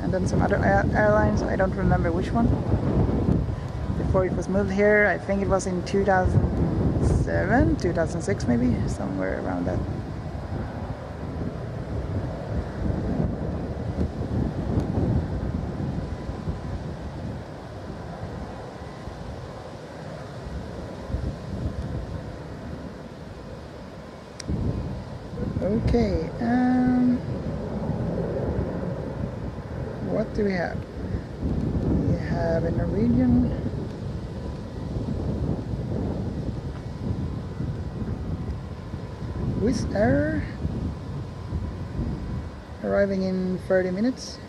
and then some other airlines. I don't remember which one. Before it was moved here, I think it was in 2007, 2006 maybe, somewhere around that. Okay, what do we have? We have a Norwegian. Wizz Air arriving in 30 minutes.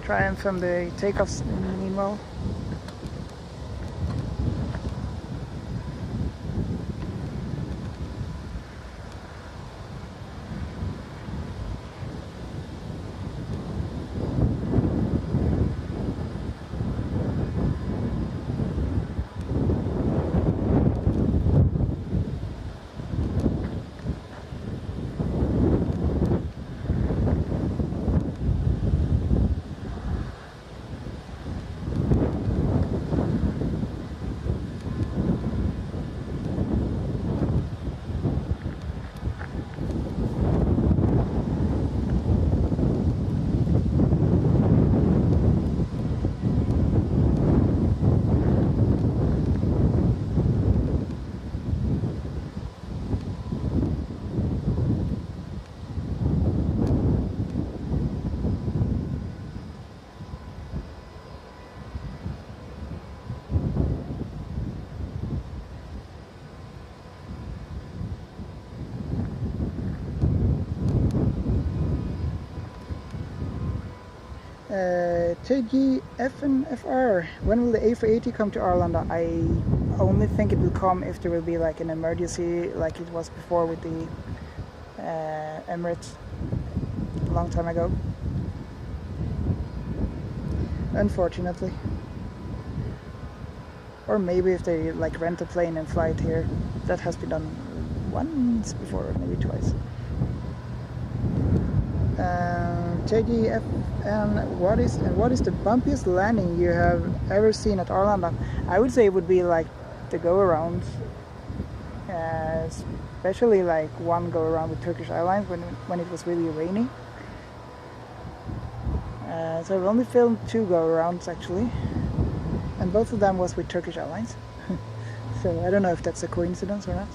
Try and film the takeoffs meanwhile. TGFNFR, when will the A380 come to Arlanda? I only think it will come if there will be like an emergency like it was before with the Emirates a long time ago. Unfortunately. Or maybe if they like rent a plane and fly it here. That has been done once before, maybe twice. TGF, and what is the bumpiest landing you have ever seen at Arlanda? I would say it would be like the go-around, especially like one go-around with Turkish Airlines when it was really rainy. So I've only filmed 2 go-arounds actually, and both of them was with Turkish Airlines. So I don't know if that's a coincidence or not.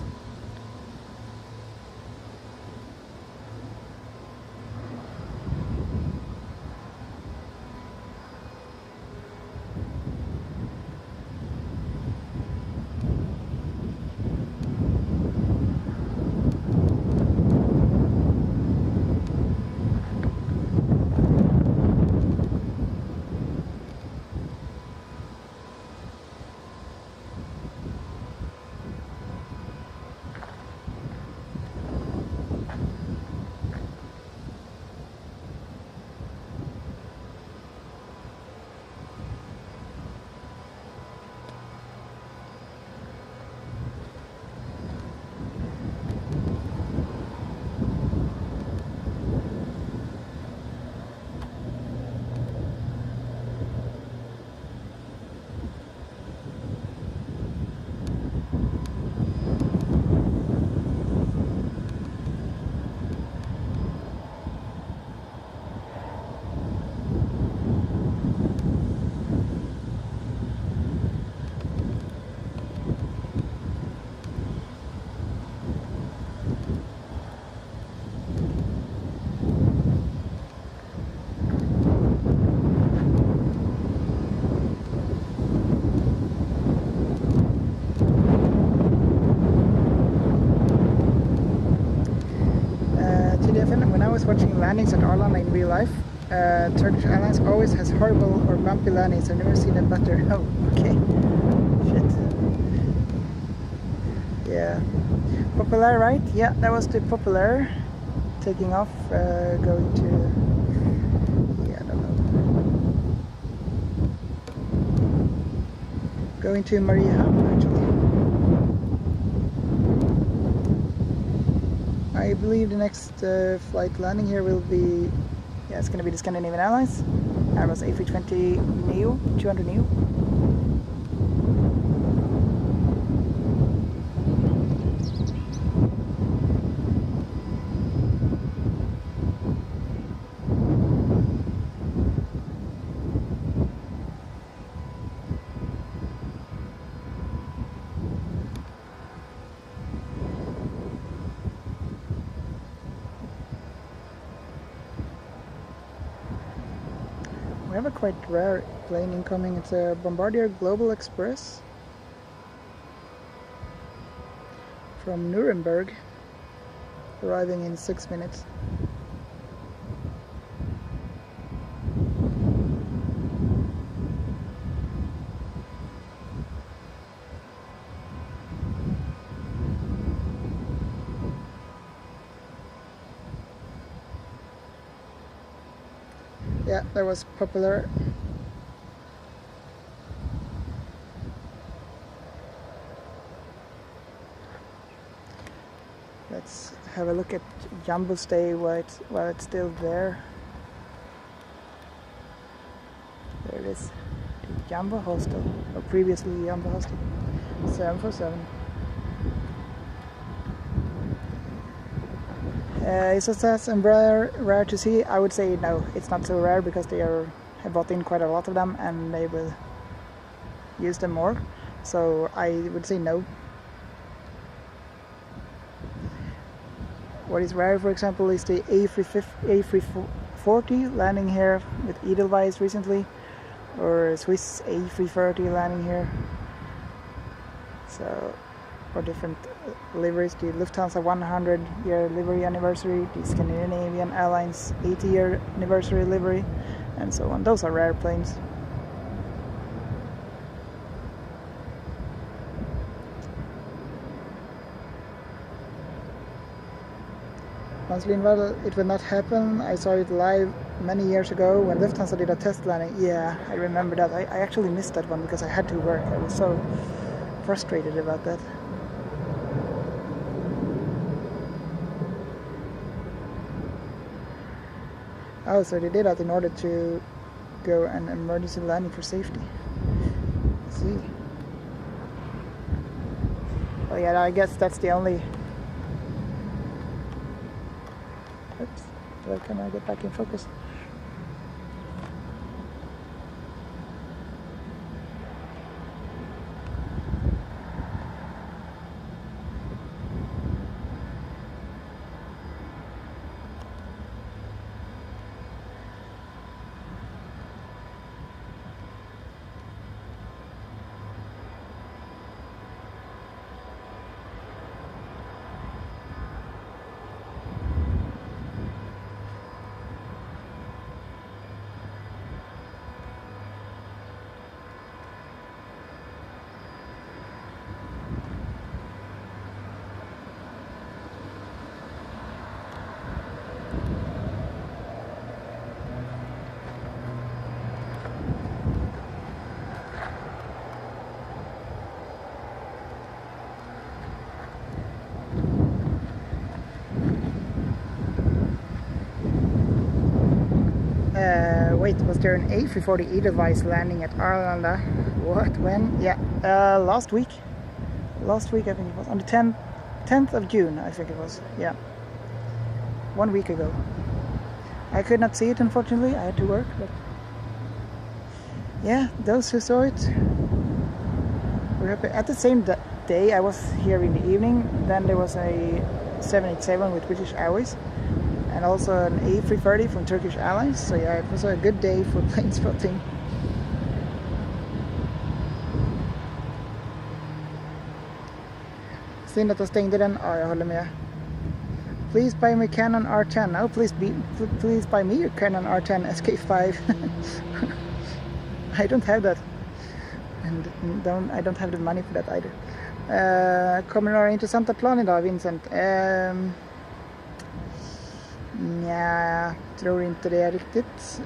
When I was watching landings at Arlanda in real life, Turkish Airlines always has horrible or bumpy landings. I've never seen them better. Oh, okay. Shit. Yeah. Popular, right? Yeah, that was the Popular taking off, going to... Yeah, I don't know. Going to Mariehamn, actually. I believe the next flight landing here will be, yeah, it's going to be the Scandinavian Airlines, Airbus A320 Neo, 200 Neo. We have a quite rare plane incoming. It's a Bombardier Global Express from Nuremberg, arriving in 6 minutes. Yeah, that was Popular. Let's have a look at Jumbo Stay while it's still there. There it is. The Jumbo Hostel, or previously Jumbo Hostel. 747. Is that rare to see? I would say no, it's not so rare because they have bought in quite a lot of them and they will use them more. So I would say no. What is rare, for example, is the A340 landing here with Edelweiss recently, or Swiss A330 landing here. So, for different liveries, the Lufthansa 100-year livery anniversary, the Scandinavian Airlines 80-year anniversary livery, and so on. Those are rare planes. Honestly, it will not happen. I saw it live many years ago when Lufthansa did a test landing. Yeah, I remember that. I actually missed that one because I had to work. I was so frustrated about that. Oh, so they did that in order to go an emergency landing for safety. Let's see. Well, yeah, I guess that's the only... Oops, where can I get back in focus? Wait, was there an A340 device landing at Arlanda? What? When? Yeah, last week. Last week, I think it was on the 10th of June, I think it was. Yeah, 1 week ago. I could not see it, unfortunately. I had to work, but yeah, those who saw it were happy. At the same day, I was here in the evening. Then there was a 787 with British Airways. And also an A330 from Turkish Airlines. So yeah, it was a good day for plane spotting. Synd att de stängde den. Ja, jag håller med. Please buy me Canon R10. Oh, please buy me a Canon R10 SK5. I don't have that. And I don't have the money for that either. Kommer några intressanta plan idag, Vincent? Nja, tror inte det riktigt.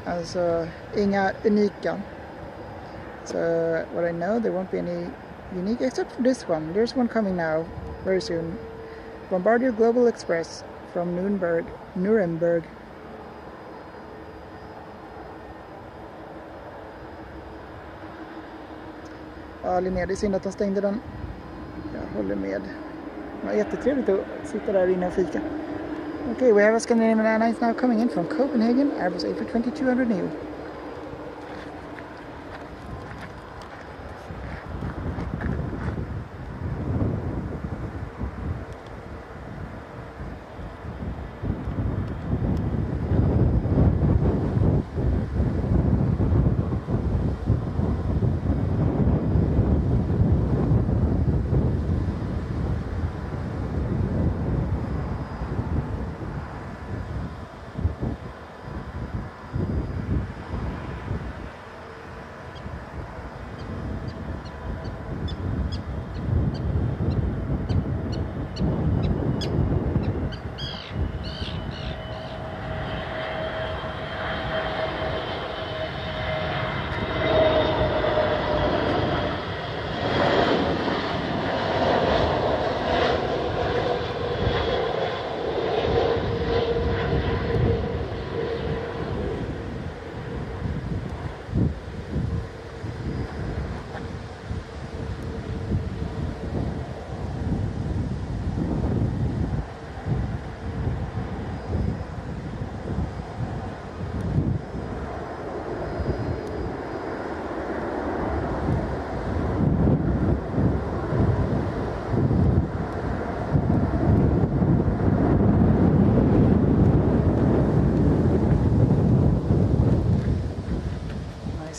Alltså, inga unika. So, what I know, there won't be any unique except for this one. There's one coming now, very soon. Bombardier Global Express from Nuremberg. Ja, Linnea, det är synd att de stängde den. Jag håller med. Det var jättetrevligt att sitta där inne och fika. Okay, we have a Scandinavian Airlines now coming in from Copenhagen, Airbus A320-200neo.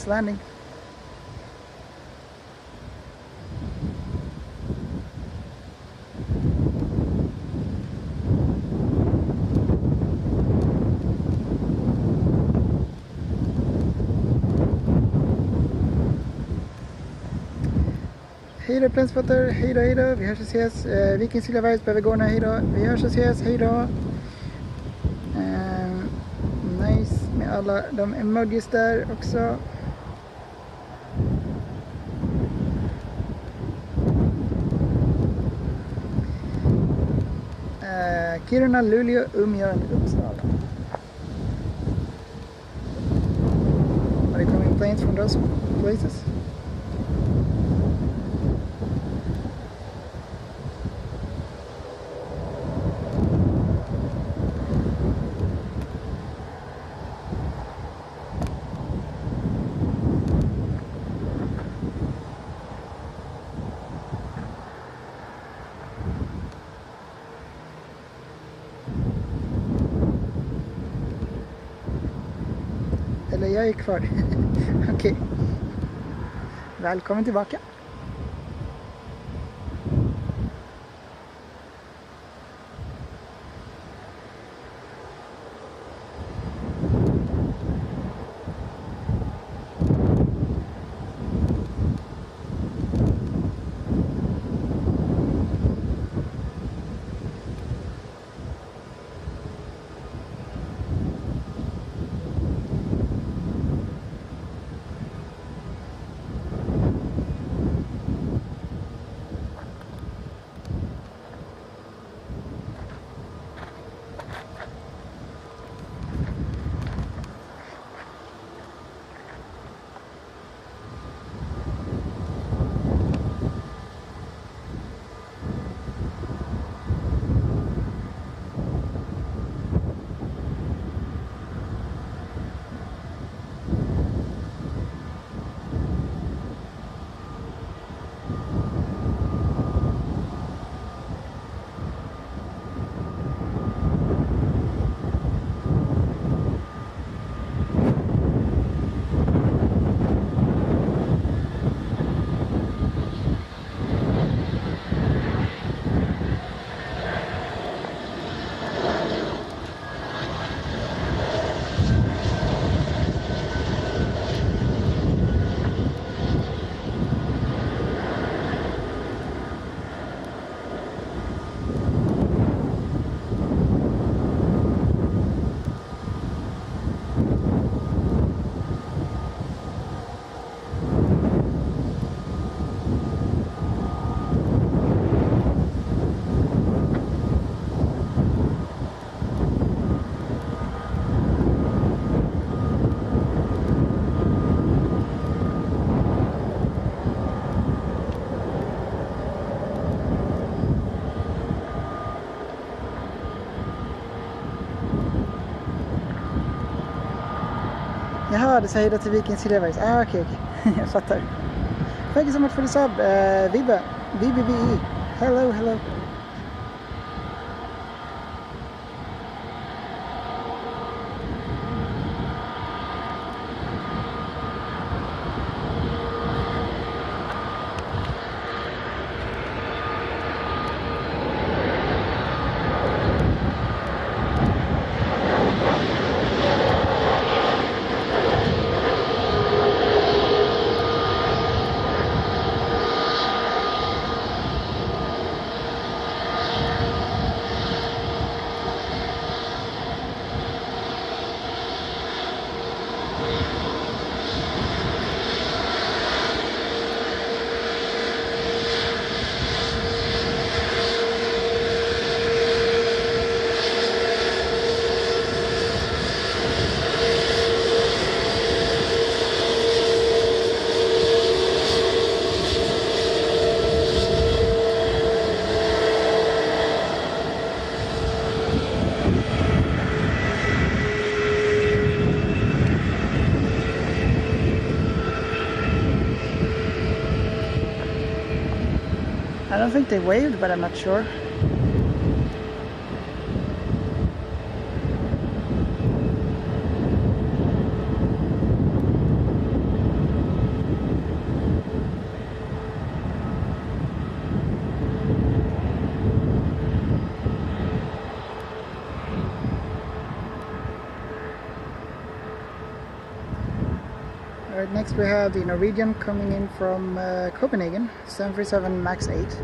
Landing. Hej då Planespotter, hej då, vi hörs och ses. Vilken Silja Vibes behöver gå nu, hej då. Vi hörs och ses, hej då. Nice med alla de emojis där också. Kiruna, Luleå, Umeå och Uppsala. planes from those places. Eller jag är kvar. Okej. Välkommen tillbaka. Jaha, du säger det till Vikings Airways. Okej. Jag fattar. Thank you so much for the sub, Vibe. VBVE. Hello, hello. I don't think they waved, but I'm not sure. Alright, next we have the Norwegian coming in from Copenhagen, 737 MAX 8.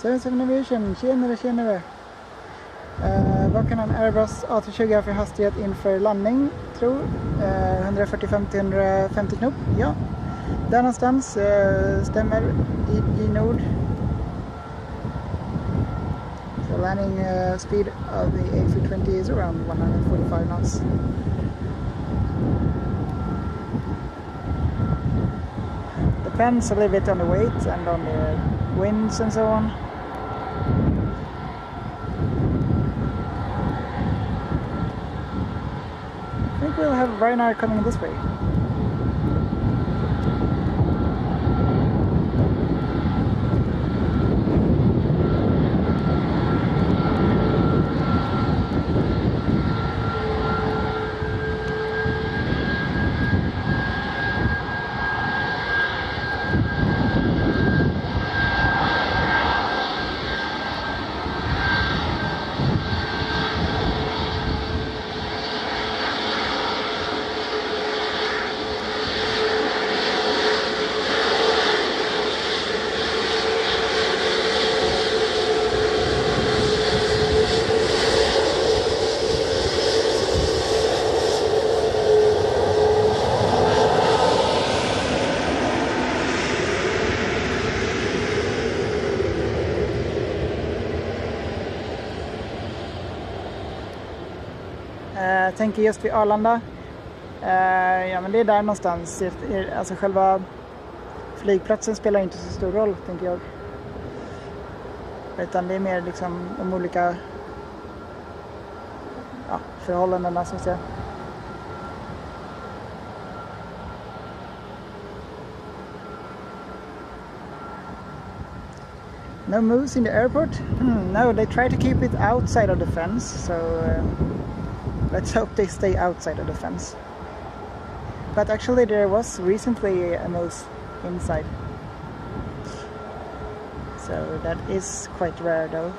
77 Aviation, tjenare. Vad kan en Airbus A320 ha för hastighet inför landning, tror? 145-150 knop, ja. Där någonstans stämmer DG Nord. So landing speed of the A320 is around 145 knots. Depends a little bit on the weight and on the winds and so on. I think we'll have Ryanair coming this way. Jag tänker just vid Arlanda. Ja, men det är där någonstans. Alltså själva flygplatsen spelar inte så stor roll, tänker jag. Utan det är mer liksom de olika förhållandena, så att säga. No moves in the airport? No, they try to keep it outside of the fence, so let's hope they stay outside of the fence. But actually there was recently a moose inside. So that is quite rare though.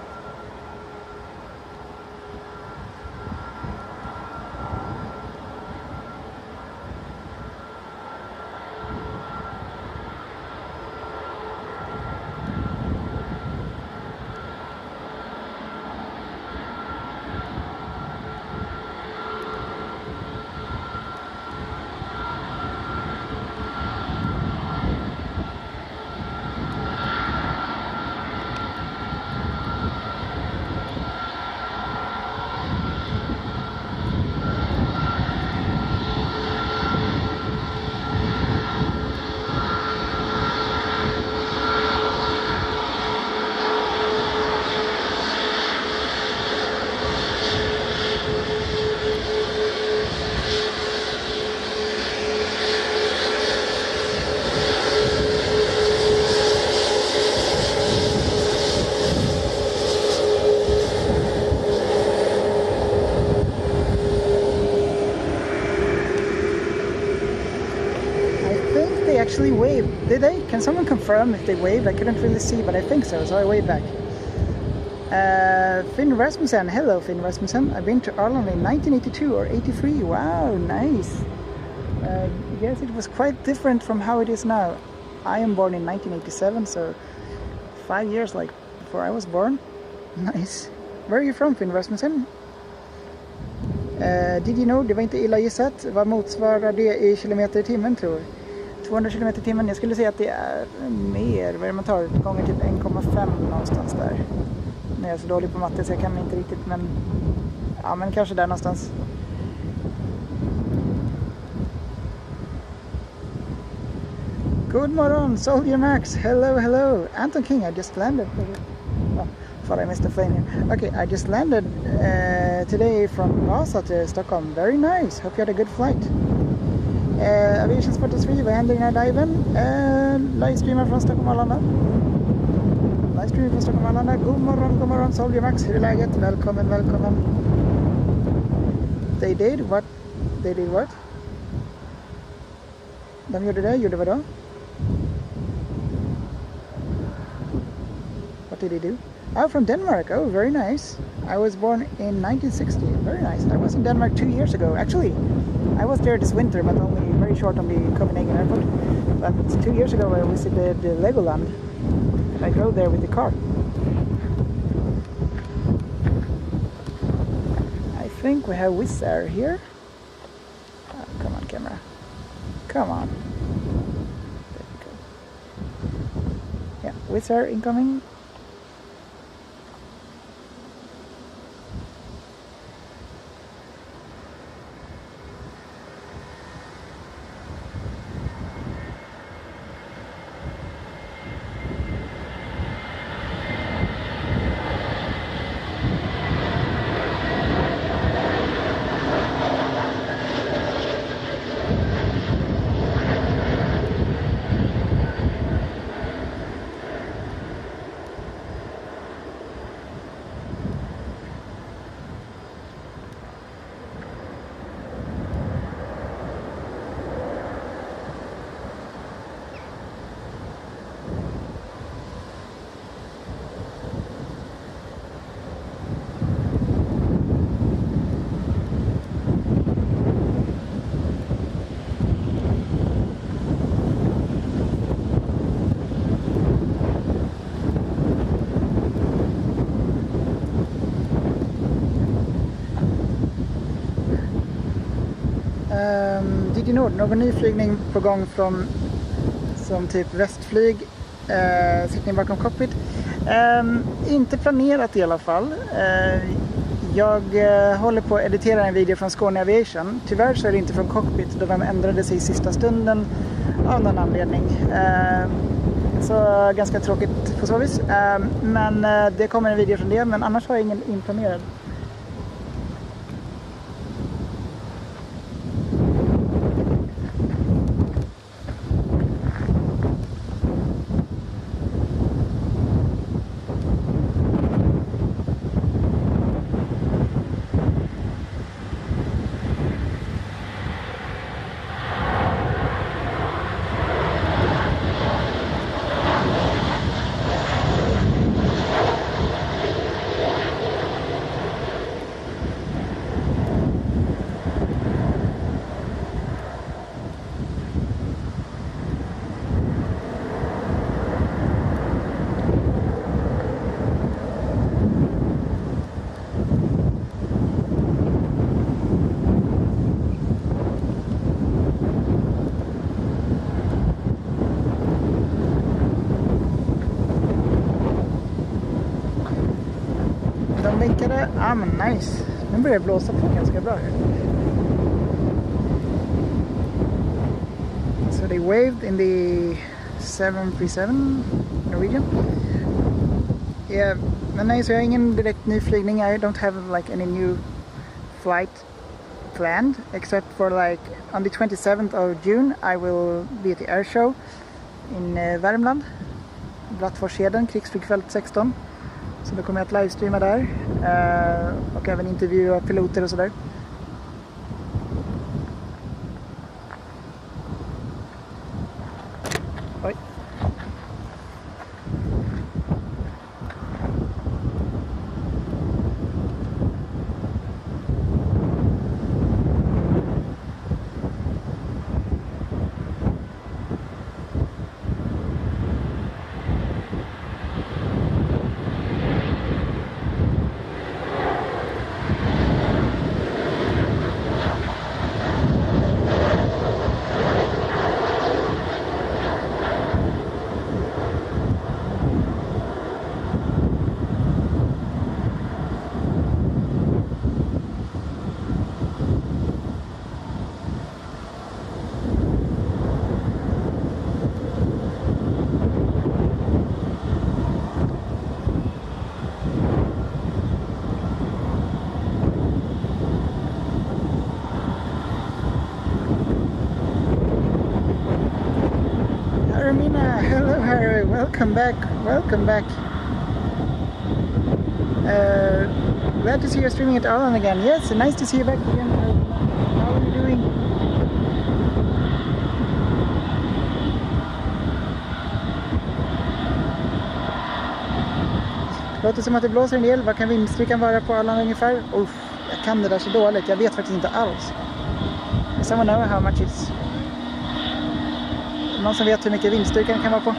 Actually wave. Did they? Can someone confirm if they waved? I couldn't really see, but I think so, so I waved back. Finn Rasmussen. Hello, Finn Rasmussen. I've been to Arlanda in 1982 or 83. Wow, nice. Yes, it was quite different from how it is now. I am born in 1987, so 5 years like before I was born. Nice. Where are you from, Finn Rasmussen? Did you know, det var inte illa gissat. Vad motsvarar det i kilometer i timmen, tror jag? 200 km i timmen. Jag skulle säga att det är mer. Vad är det man tar? Gånger typ 1,5 någonstans där. Nu är jag så dålig på matte så jag kan inte riktigt, men ja, men kanske där någonstans. Good morning, Soldier Max. Hello. Anton King, I just landed. Oh, thought I missed a plane here. Okay, I just landed today from Vasa to Stockholm. Very nice. Hope you had a good flight. Aviation Sport 3, vad händer i den här diven? Livestreamar från Stockholm Arlanda. Livestreamar från Stockholm Arlanda. God morgon, Soldier Max. Hur är läget? Välkommen. They did what? De gjorde vad då? What did they do? Oh, from Denmark. Oh, very nice. I was born in 1960. Very nice. I was in Denmark 2 years ago. Actually, I was there this winter, but only very short on the Copenhagen airport. But 2 years ago, I visited Legoland. I drove there with the car. think we have Wizz Air here. Oh, come on, camera. Come on. There we go. Yeah, Wizz Air incoming. Did you know, någon ny flygning på gång från som typ västflyg, sittning bakom cockpit. Inte planerat i alla fall. Jag håller på att editera en video från Skåne Aviation. Tyvärr så är det inte från cockpit då de ändrade sig i sista stunden av någon anledning. Så ganska tråkigt på så vis. Men det kommer en video från det, men annars har jag ingen inplanerad. Vinkade, men nice. Nu börjar det blåsa på ganska bra här. So they waved in the 737 Norwegian. Yeah, men nej, så jag har ingen direkt ny flygning. I don't have like any new flight planned except for like on the 27th of June I will be at the air show in Värmland. Blattforsheden, Krigsflygfält 16. Så då kommer jag att livestreama där och även intervjua piloter och sådär. Oj. Hello Harry, welcome back. Glad to see you streaming at Arlanda again. Yes, nice to see you back again. How are you doing? Låter som att det blåser en del. Vad kan vindstyrkan vara på Arlanda ungefär? Jag kan det där så dåligt. Jag vet faktiskt inte alls. Someone know how much it's... Någon som vet hur mycket vindstyrkan kan vara på?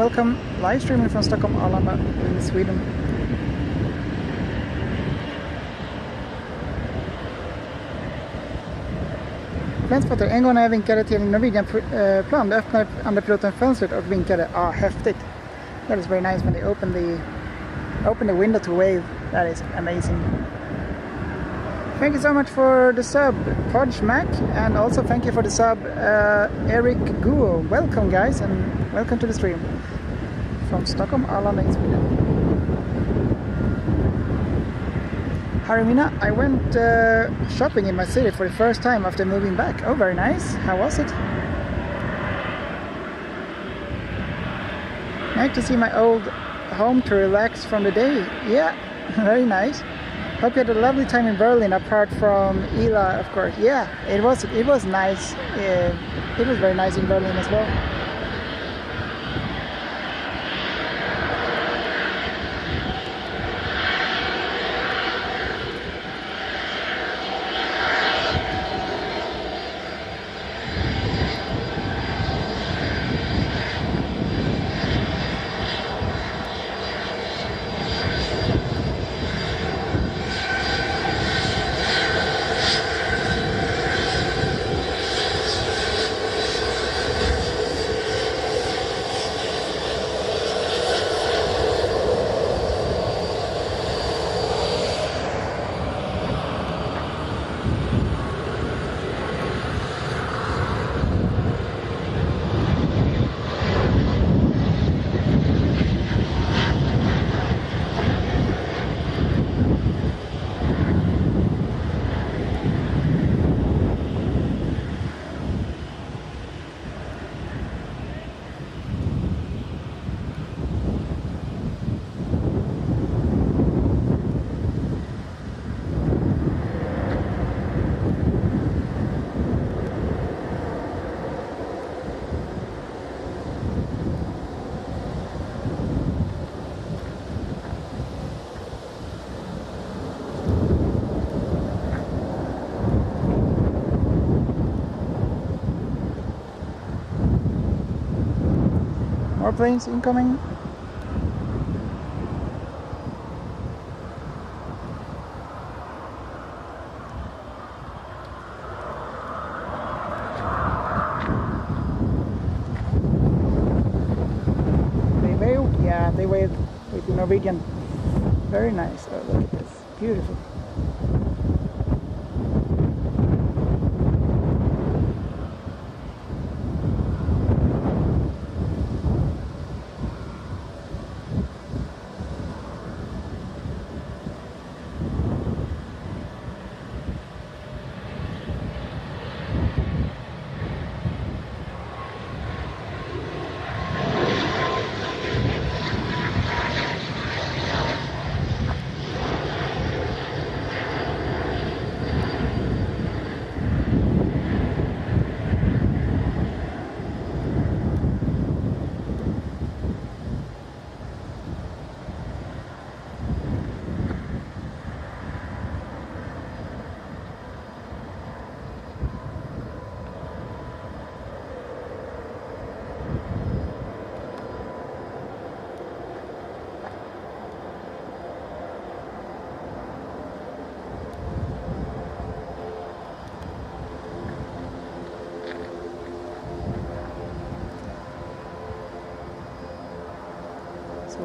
welcome, live streaming from Stockholm Arlanda in Sweden. Planespotting. En gång när jag vinkade till en Norwegian-plan, då öppnade andra piloten fönstret och vinkade. Ah, häftigt. That is very nice when they open the window to wave. That is amazing. Thank you so much for the sub, Podge Mac, and also thank you for the sub, Eric Guo. Welcome, guys, and welcome to the stream from Stockholm Arlanda in Sweden. Harimina, I went shopping in my city for the first time after moving back. Oh, very nice. How was it? Nice to see my old home to relax from the day. Yeah, very nice. Hope you had a lovely time in Berlin, apart from Ila, of course. Yeah, it was nice. It was very nice in Berlin as well. More planes incoming. They waved? Yeah, they waved with the Norwegian. Very nice. Oh, look at this. Beautiful.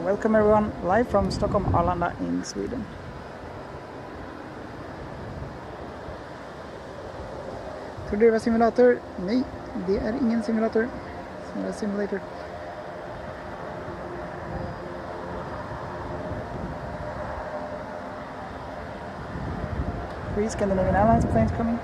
Welcome everyone, live from Stockholm Arlanda in Sweden. Tror du det var simulator? Nej, det är ingen simulator. Det är simulator. Three Scandinavian Airlines planes coming.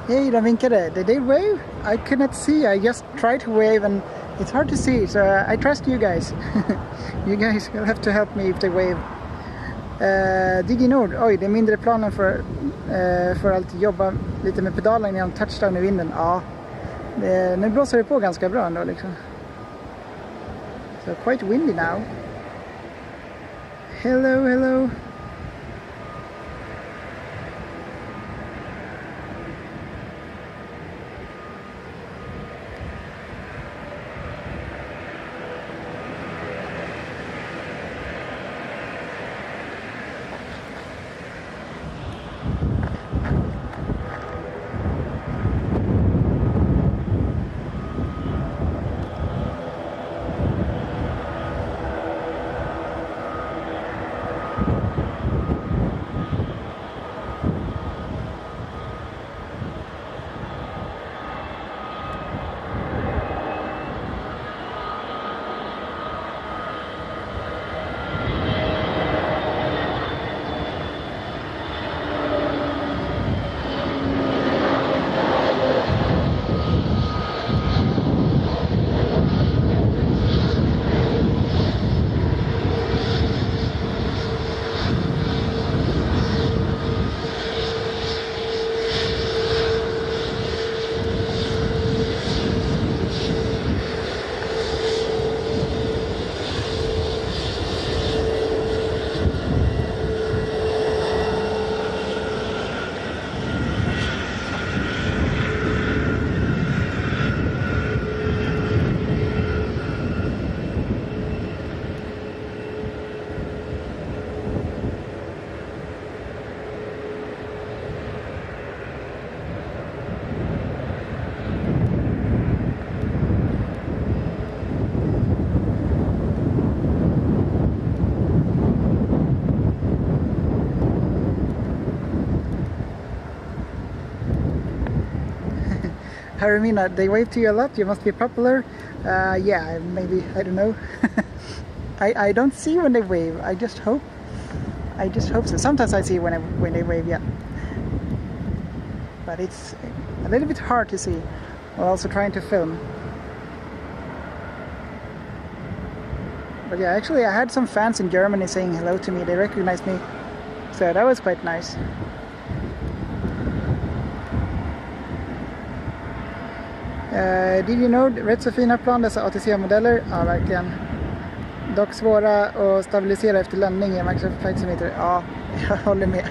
Hey, de vinkade. Did they wave? I could not see. I just tried to wave and it's hard to see. So I trust you guys. You guys will have to help me if they wave. DigiNord. Oj, det är mindre planen för att jobba lite med pedalen genom touchdown i vinden. Ja, nu blåser det på ganska bra ändå liksom. So quite windy now. Hello, hello. Haramina, they wave to you a lot. You must be popular. Yeah, maybe, I don't know. I don't see when they wave. I just hope so. Sometimes I see when they wave, yeah. But it's a little bit hard to see while also trying to film. But yeah, actually I had some fans in Germany saying hello to me. They recognized me. So that was quite nice. Did you know, rätt så fina plan dessa ATC-modeller, ja verkligen. Dock svåra att stabilisera efter landning i Microsoft Flight Simulator, ja, jag håller med.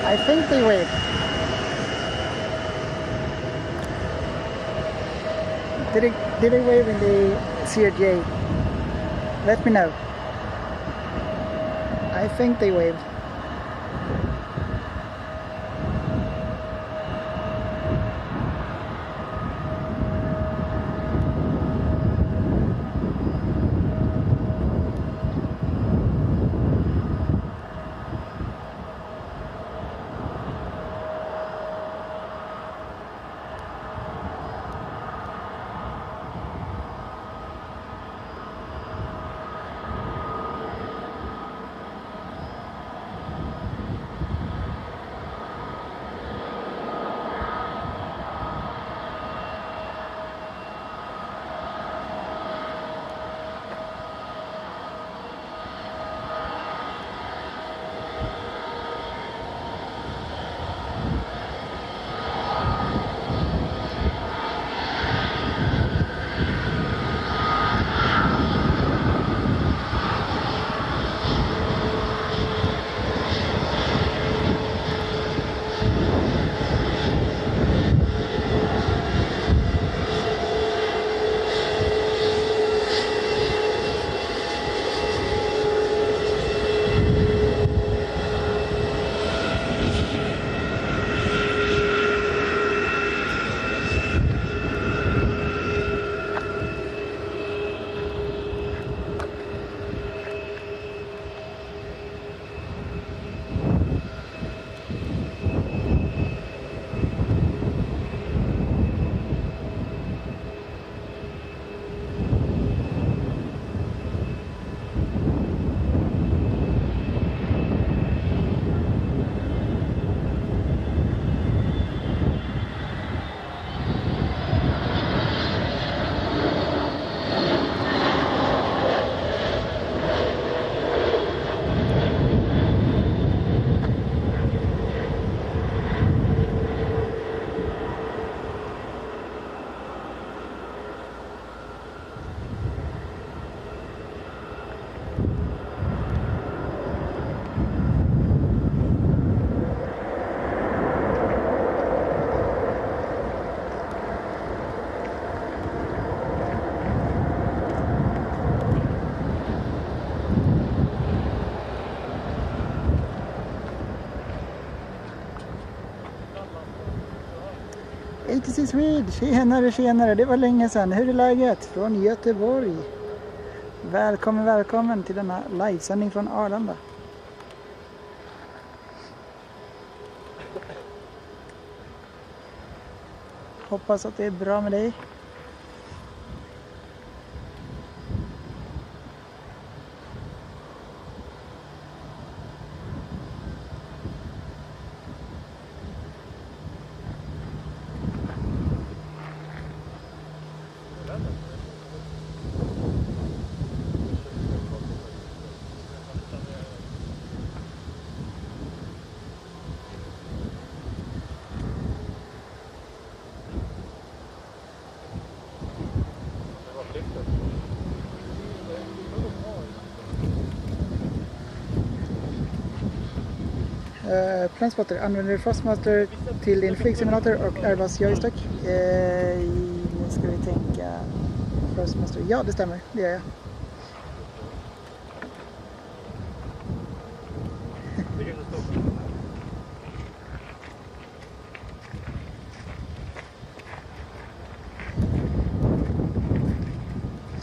I think they wave. Did they wave in the CRJ? Let me know. I think they waved. to see Swede. Tjenare, det var länge sedan. Hur är läget? Från Göteborg. Välkommen till denna livesändning från Arlanda. Hoppas att det är bra med dig. Planespotter, använder du Frostmaster till din flygsimulator och Airbus joystick? Nu ska vi tänka Frostmaster. Ja, det stämmer. Det gör jag.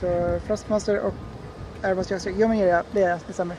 Så Frostmaster och Airbus joystick. Jo, men det gör jag. Det stämmer.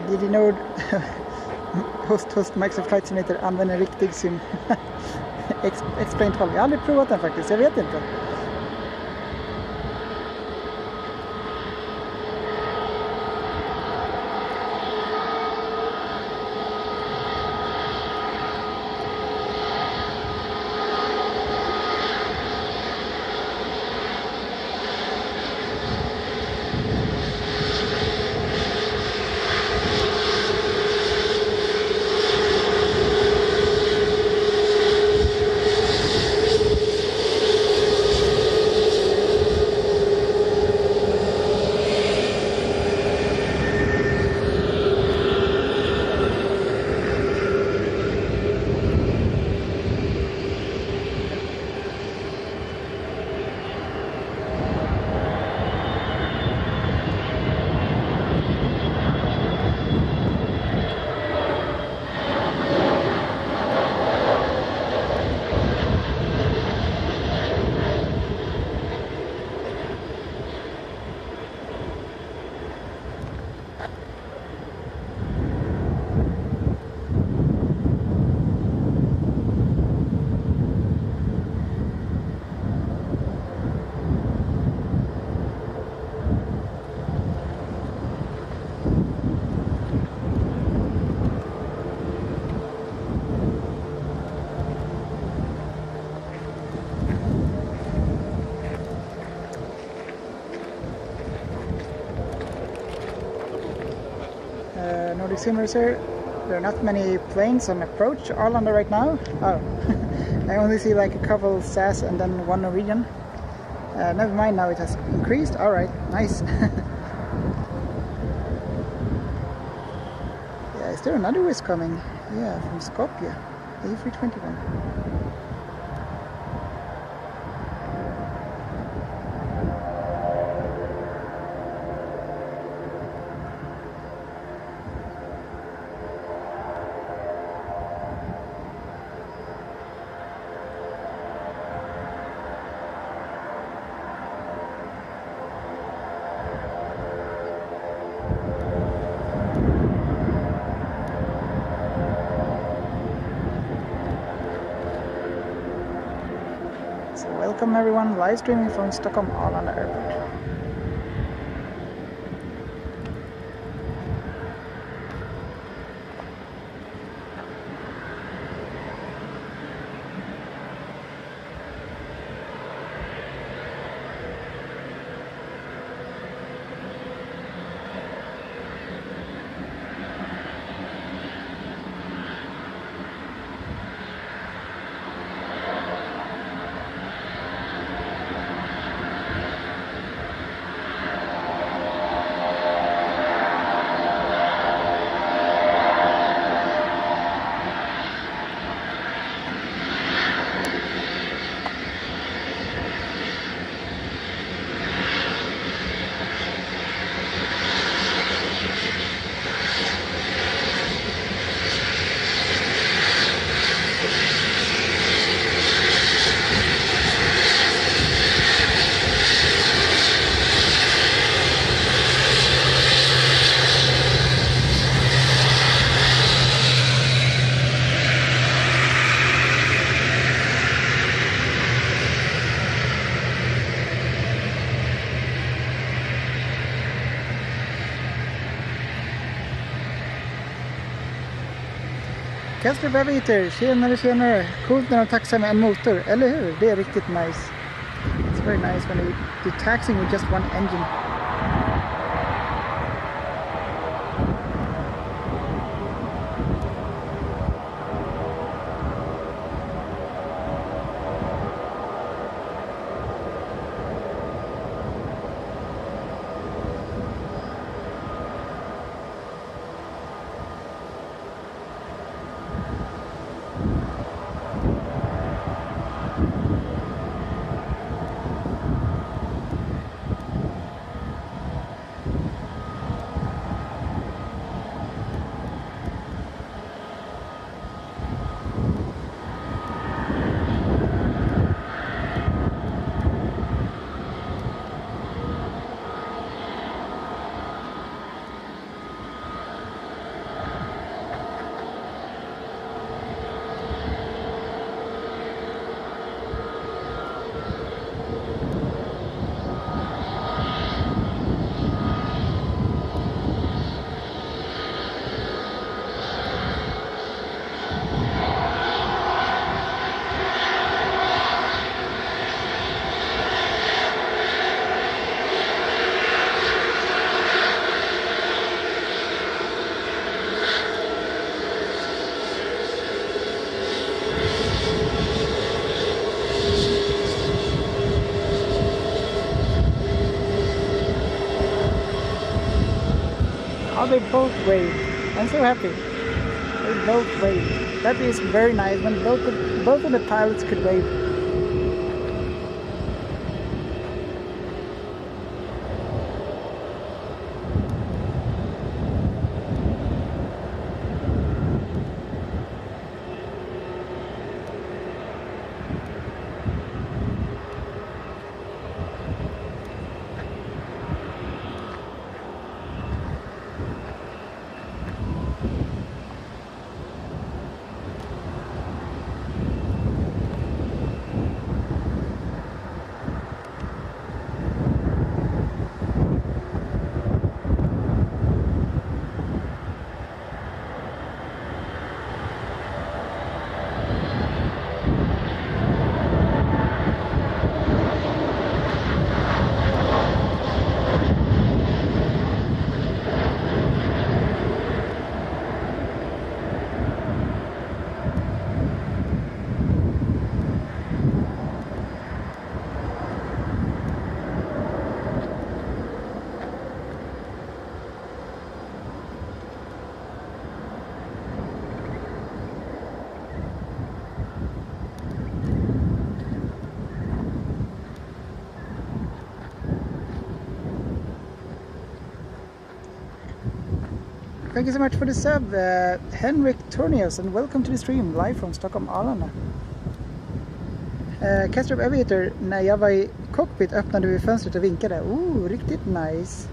Did you know host Microsoft Flight Simulator använder en riktig sim? Explain 12. Jag har aldrig provat den faktiskt, jag vet inte. Nordic Simulator, there are not many planes on approach to Arlanda right now. Oh, I only see like a couple SAS and then one Norwegian. Never mind, now it has increased. Alright, nice. Yeah, is there another Wizz coming? Yeah, from Skopje, A321. Welcome everyone, live streaming from Stockholm Arlanda Airport. Kastrup Aviator, tjenare. Coolt när de taxar med en motor, eller hur? Det är riktigt nice. It's very nice when you're taxing with just one engine. Oh, they both wave. I'm so happy. They both wave. That is very nice when both of the pilots could wave. Thank you so much for the sub, Henrik Tornius, and welcome to the stream live from Stockholm Arlanda. Kastrup Aviator, när jag var i cockpit öppnade vi fönstret och vinkade. Riktigt nice.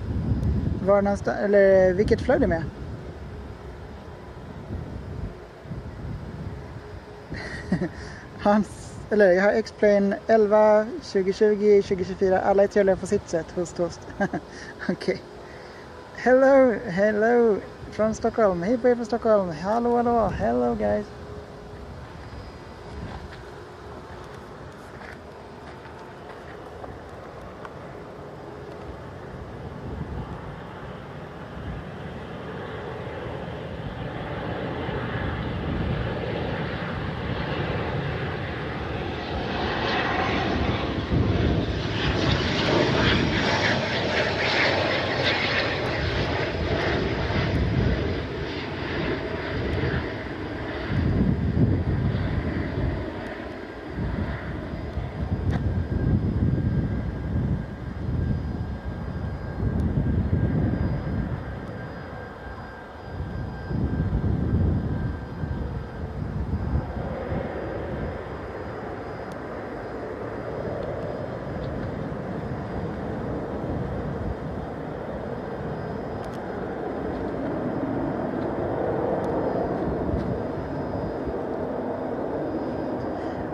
Var någonstans, eller vilket flög du med? eller jag har X-Plane 11, 2020, 2024. Alla är trevliga på sitt sätt. Host. Okej. Hello från Stockholm. Hej på er från Stockholm. Hallå. Hello guys.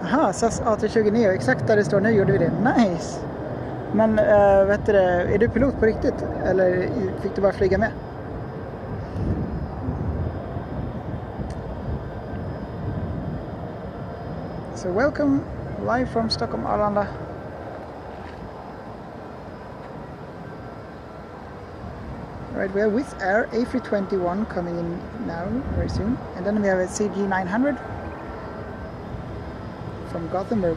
Aha, SAS A320neo, exakt där det står nu gjorde vi det. Nice! Men vet du, är du pilot på riktigt? Eller fick du bara flyga med? So welcome live from Stockholm Arlanda. Right, we have Wizz Air A321 coming in now, very soon. And then we have a CG900 from Gothenburg.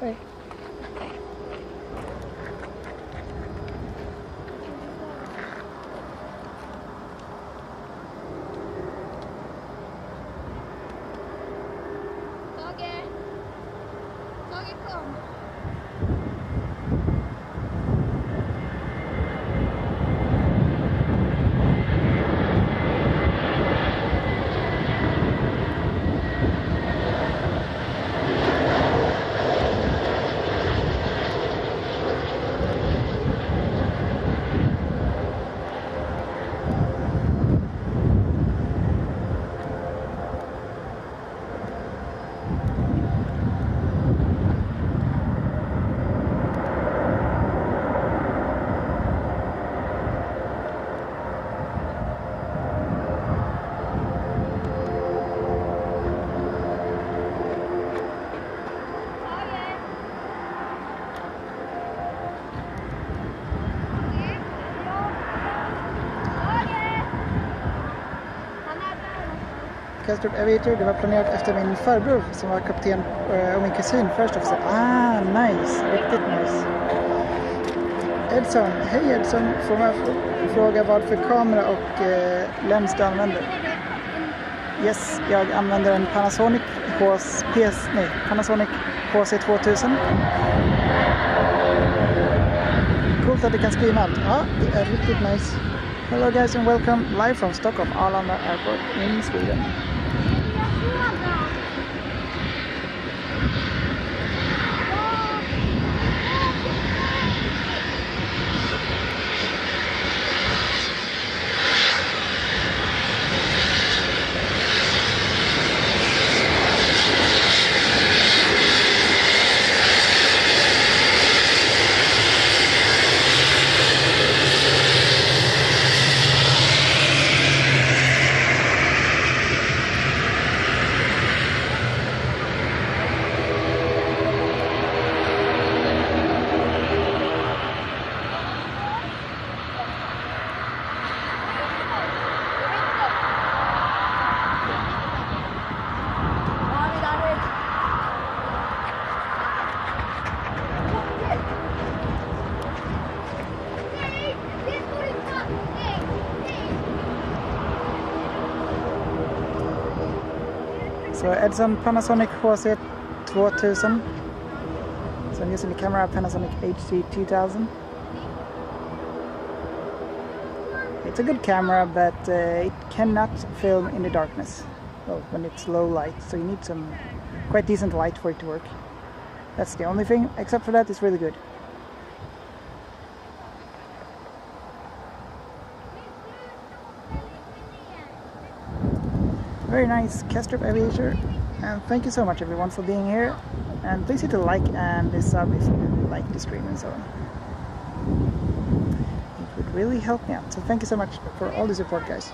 Hej. Tage kom. Kastrup Aviator, det var planerat efter min farbror som var kapten och min kusin först också. Ah, nice, riktigt nice. Edson, hej Edson, får man fråga vad för kamera och lens du använder? Yes, jag använder en Panasonic HC2000. Coolt att du kan skriva allt. Ja, det är riktigt nice. Hello guys and welcome live from Stockholm Arlanda Airport in Sweden. So Edson Panasonic HC2000. So I'm using the camera Panasonic HC2000. It's a good camera, but it cannot film in the darkness. Well, when it's low light, so you need some quite decent light for it to work. That's the only thing. Except for that, it's really good. Very nice Kestrel Aviator, and thank you so much everyone for being here, and please hit the like and the sub if you like the stream and so on. It would really help me out, so thank you so much for all the support, guys.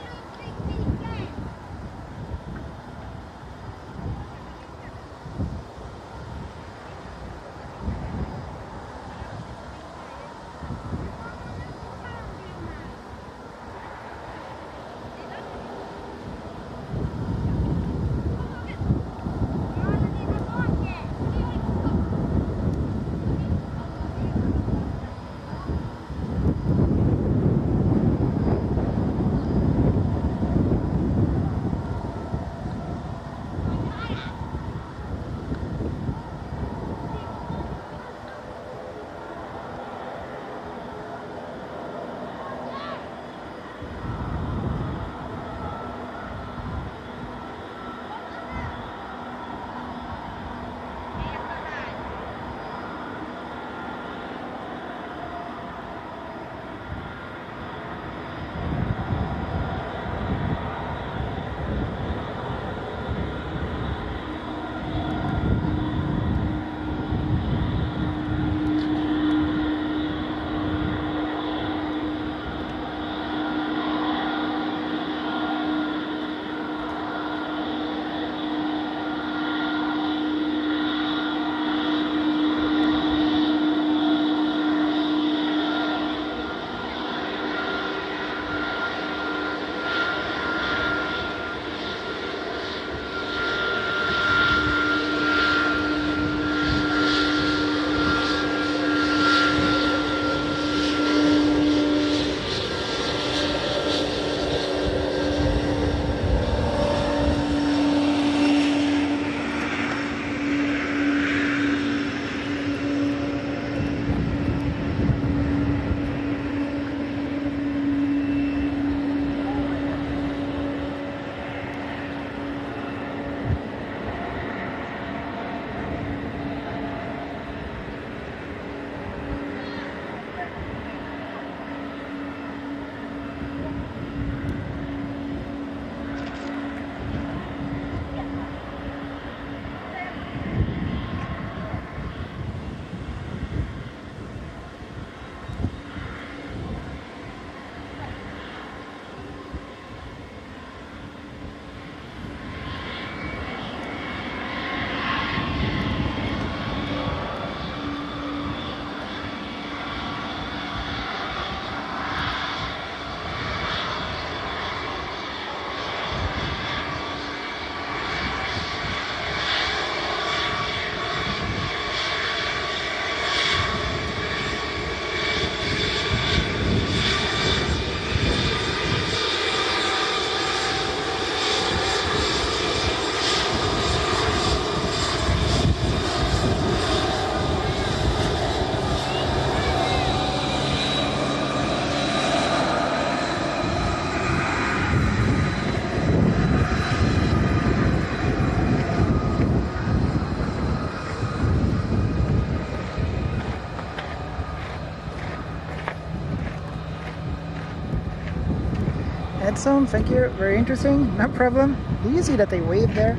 Edson, thank you. Very interesting. No problem. Do you see that they wave there?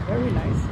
Very nice.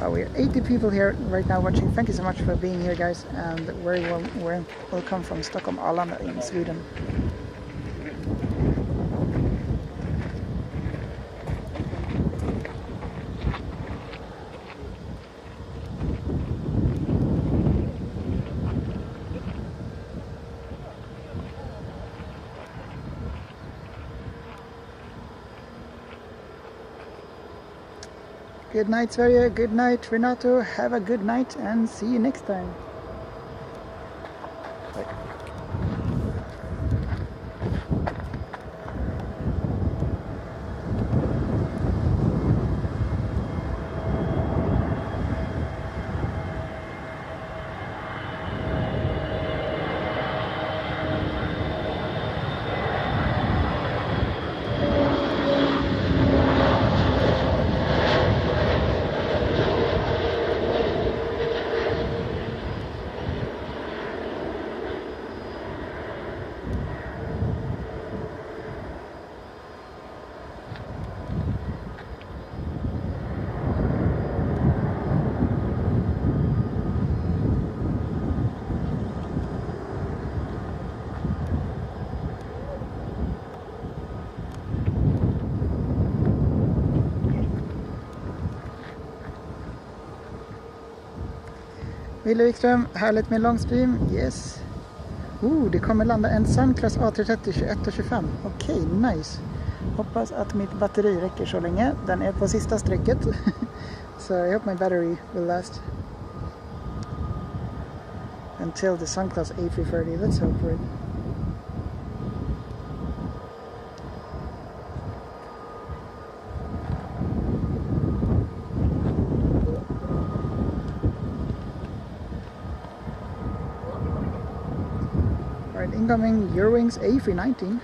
We're 80 people here right now watching. Thank you so much for being here, guys, and very welcome from Stockholm Arlanda in Sweden. Good night, Sverige. Good night, Renato. Have a good night and see you next time. Bye. Wille Wikström, härligt med longstream. Yes. Det kommer landa en Sunclass A330 21:25. Okej, nice. Hoppas att mitt batteri räcker så länge. Den är på sista strecket. So I hope my battery will last until the Sunclass A330. Let's hope for it. Incoming Eurowings A319.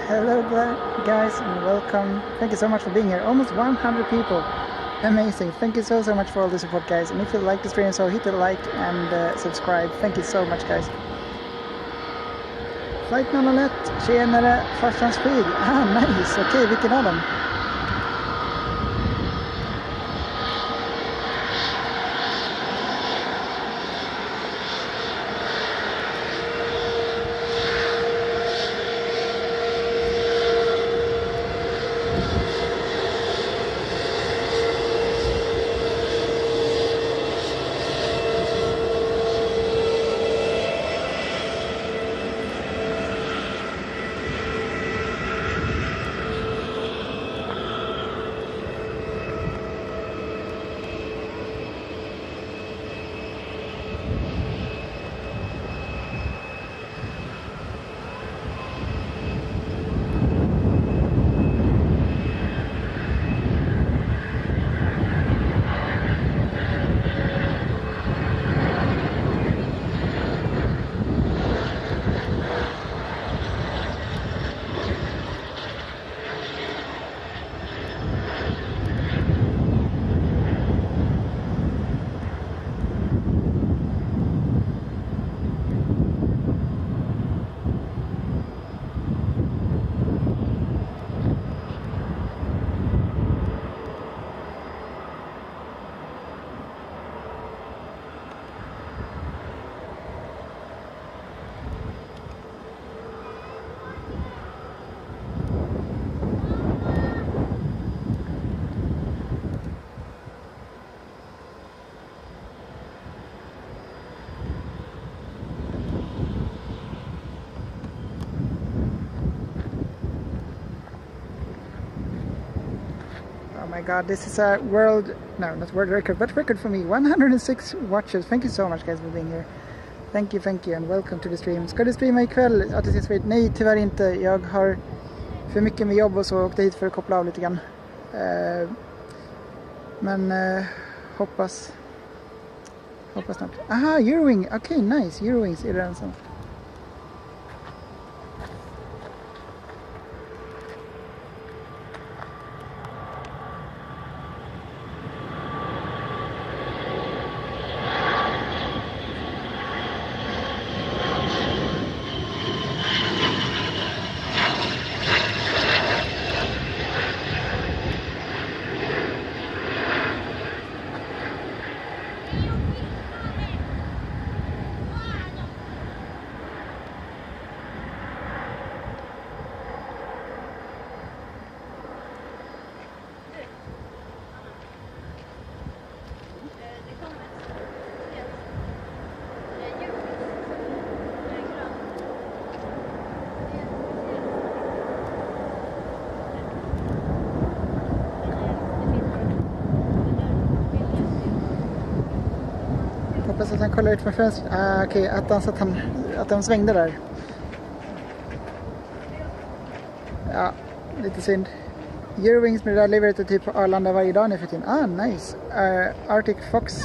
Hello guys and welcome. Thank you so much for being here. Almost 100 people. Amazing. Thank you so much for all the support, guys. And if you like the stream, so hit the like and subscribe. Thank you so much, guys. Flight 001, tjenare, farsans flyg. Nice. Okej, vilken av dem? my god, this is a world, no, not world record, but record for me. 106 watches. Thank you so much guys for being here. Thank you and welcome to the stream. Ska du streama ikväll? Nej, tyvärr inte. Jag har för mycket med jobb och så åkte hit för att koppla av lite grann. Men hoppas snart. Aha, Eurowing. Okej, nice. Eurowings är det den som... Hoppas att han kollar ut från fönstret. Okej, att de svängde där. Ja, lite synd. Eurowings med det där levererar typ på Arlanda varje dag nu för tiden. Nice. Arctic Fox.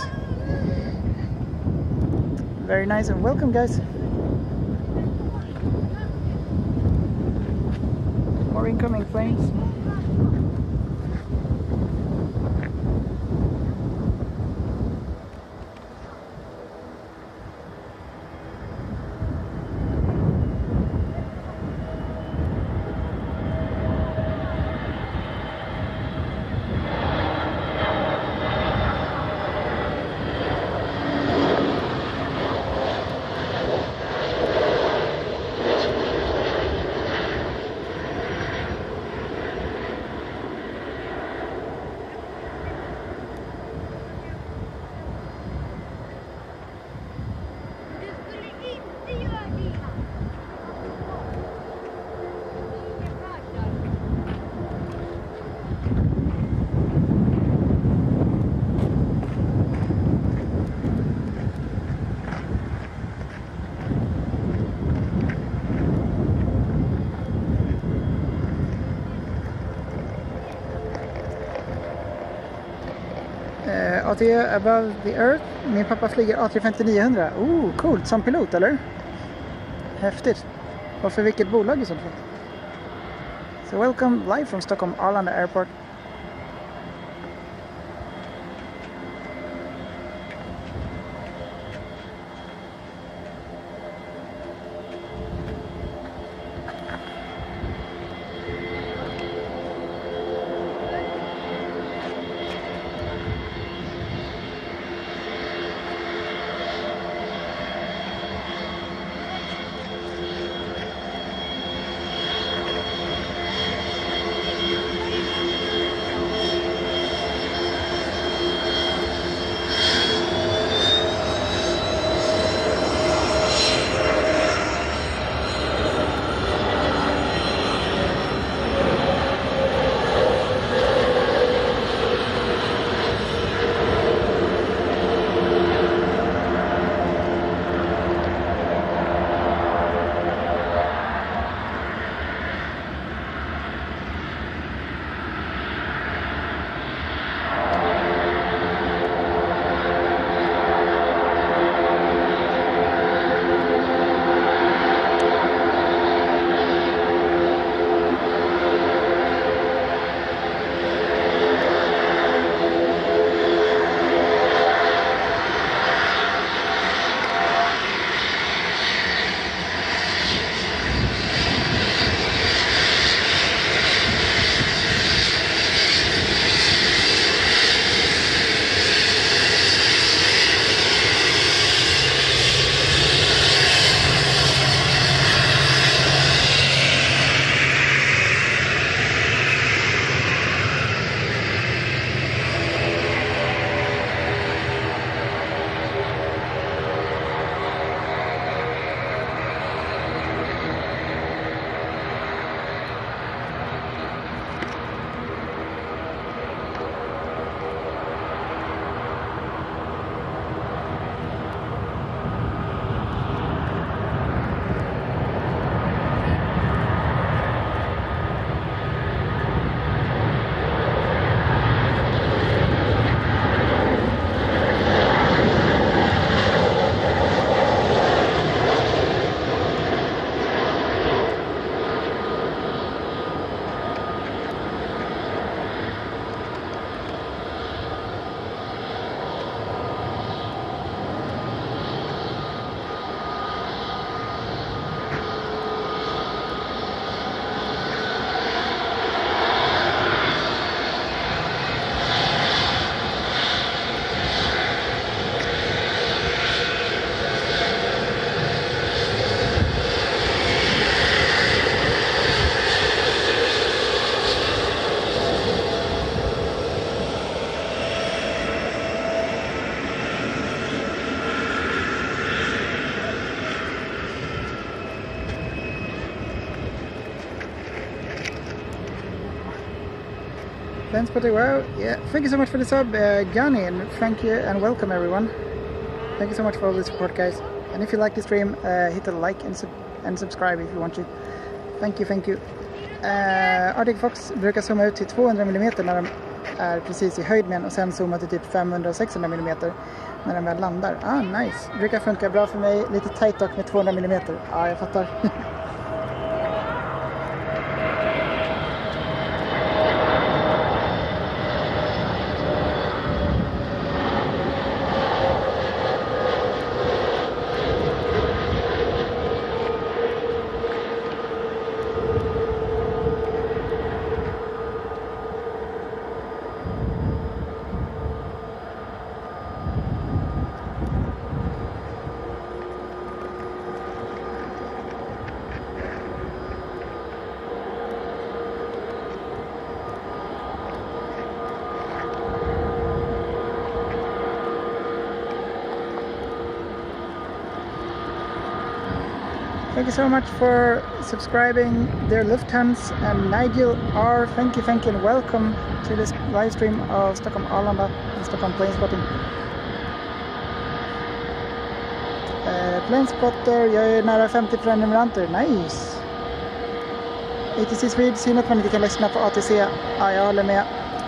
Very nice and welcome guys. More incoming planes. AT above the earth. Min pappa flyger A350-900. Coolt. Som pilot, eller? Häftigt. Och för vilket bolag i så fall? So welcome live from Stockholm Arlanda airport. Planespotting, wow, yeah, thank you so much for the sub, Gunny, and thank you and welcome everyone. Thank you so much for all the support, guys. And if you like the stream, hit a like and subscribe if you want to. Thank you, thank you. Arctic Fox brukar zooma ut till 200 mm när de är precis i höjd med en och sen zooma till typ 500-600 mm när de väl landar. Ah, nice. Brukar funka bra för mig. Lite tight dock med 200 mm. Ja, jag fattar. Thank you so much for subscribing, dear Lufthansa, and Nigel R. Thank you, and welcome to this live stream of Stockholm Arlanda and Stockholm Planespotting. Planespotter, jag är nära 50 prenumeranter, nice! ATC Swede, synd att man inte kan lyssna på ATC. Ja, jag håller med,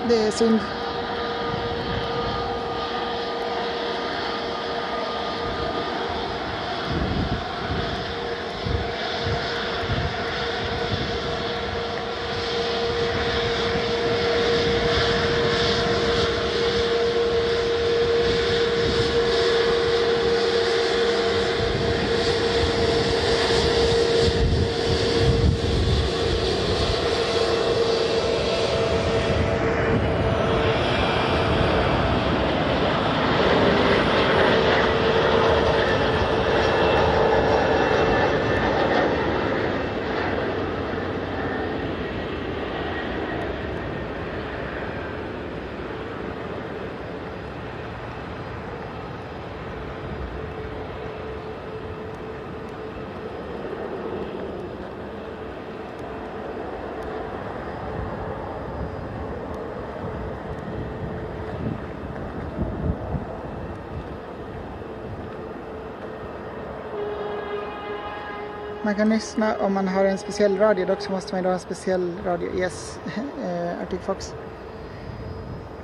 det är synd. Man kan lyssna om man har en speciell radio, dock så måste man ha en speciell radio. Yes, Arctic Fox.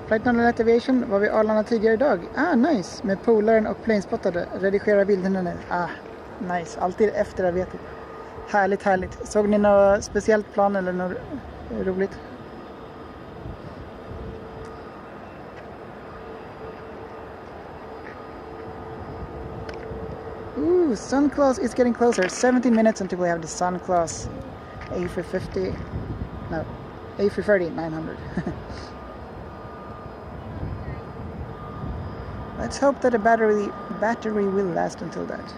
Flight 901 Aviation var vi Arlanda tidigare idag. Ah, nice. Med polaren och planespottade. Redigera bilderna nu. Ah, nice. Alltid efterarbete. Härligt, härligt. Såg ni något speciellt plan eller något roligt? Ooh, sun class is getting closer. 17 minutes until we have the sun class A350. No, A330 900. Let's hope that the battery will last until that.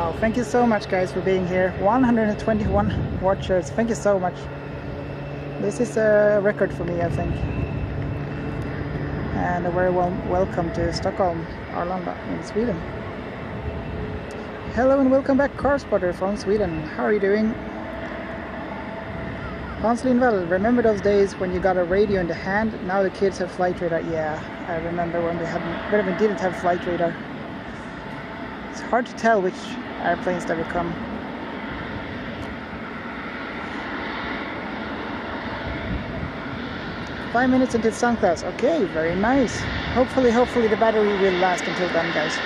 Wow, thank you so much guys for being here. 121 watchers, thank you so much. This is a record for me, I think. And a very warm welcome to Stockholm Arlanda in Sweden. Hello and welcome back, Car Spotter from Sweden. How are you doing? Hans Lindvall, remember those days when you got a radio in the hand? Now the kids have flight radar. Yeah, I remember when we didn't have flight radar. It's hard to tell which airplanes that will come. Five minutes until sunglass. Okay, very nice. Hopefully the battery will last until then, guys.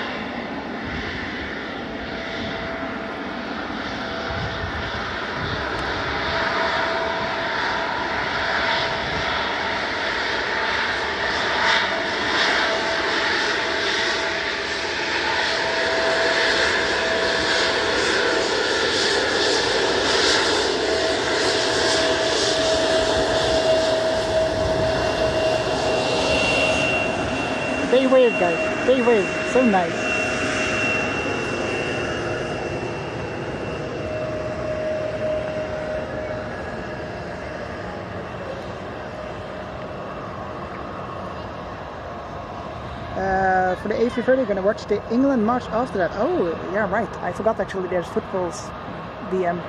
They wave, guys. They wave. So nice. For the A330, we're gonna watch the England match after that. Oh, yeah, right. I forgot actually there's football's VM.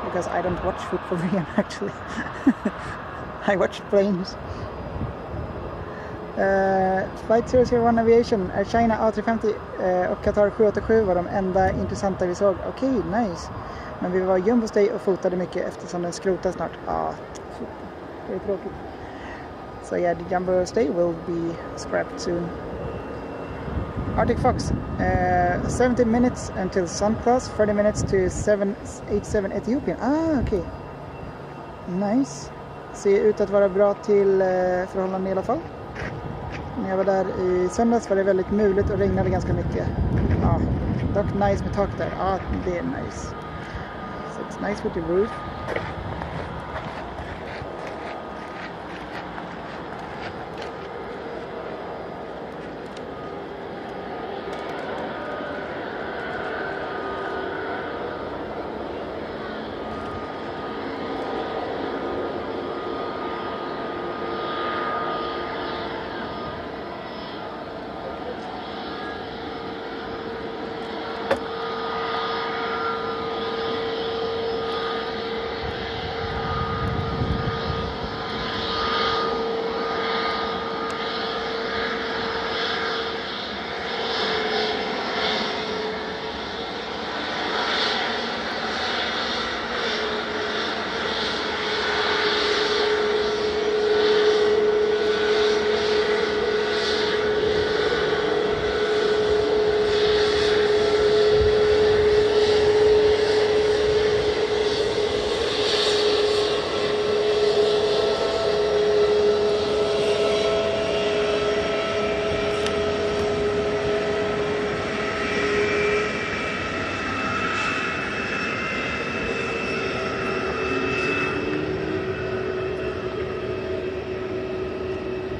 Because I don't watch football VM actually. I watch planes. Flight 001 Aviation, Air China A350 och Qatar 787 var de enda intressanta vi såg. Okej, nice. Men vi var Jumbo Stay och fotade mycket eftersom den skrotar snart. Det är tråkigt. So yeah, the Jumbo Stay will be scrapped soon. Arctic Fox, 70 minutes until sun class, 30 minutes to 787 Ethiopian. Okej. Nice. Ser ut att vara bra till förhållanden i alla fall. När jag var där i söndags var det väldigt muligt och regnade ganska mycket. Ja, dock nice med tak där. Ja, det är nice. So it's nice with the roof.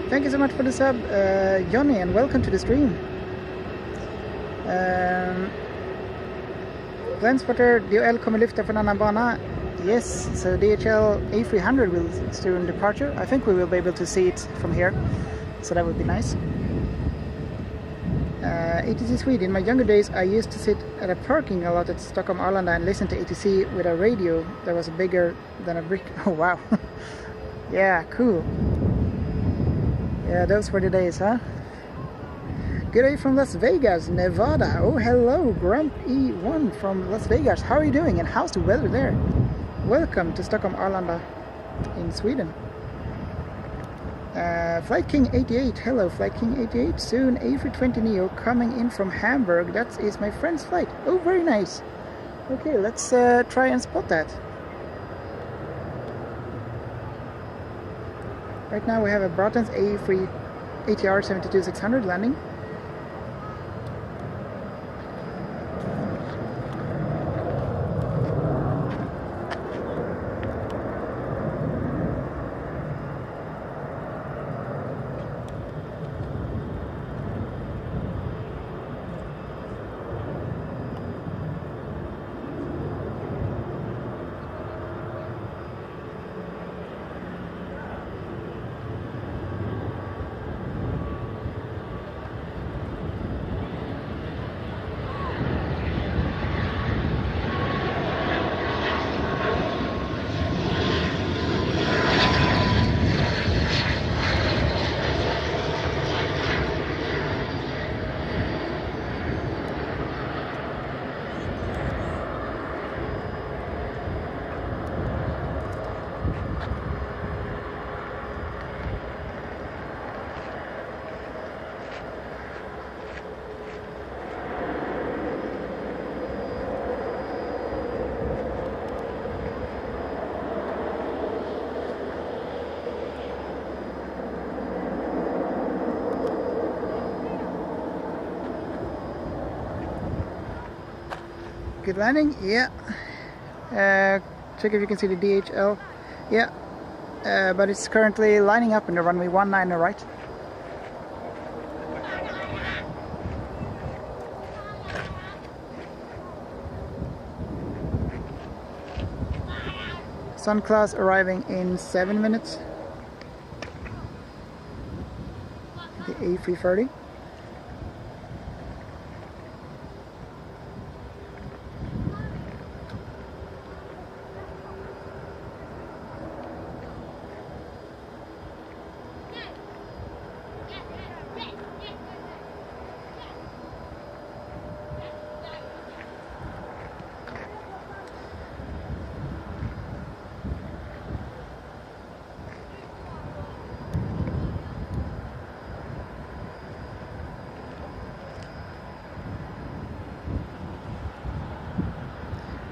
Thank you so much for the sub, Johnny, and welcome to the stream. Planespotter DHL kommer lyfta från annan bana. Yes, so DHL A300 will soon departure. I think we will be able to see it from here, so that would be nice. ATC Sweden. In my younger days, I used to sit at a parking lot at Stockholm Arlanda and listen to ATC with a radio that was bigger than a brick. Oh wow. Yeah, cool. Yeah, those were the days, huh? Good day from Las Vegas, Nevada. Oh, hello, Grump E1 from Las Vegas. How are you doing and how's the weather there? Welcome to Stockholm Arlanda in Sweden. Flight King 88. Hello, Flight King 88. Soon A320neo coming in from Hamburg. That is my friend's flight. Oh, very nice. Okay, let's try and spot that. Right now we have a Braathens A3 ATR 72600 landing. Good landing, yeah. Check if you can see the DHL. Yeah, but it's currently lining up in the runway 19 on the right. Sun class arriving in 7 minutes. The A330.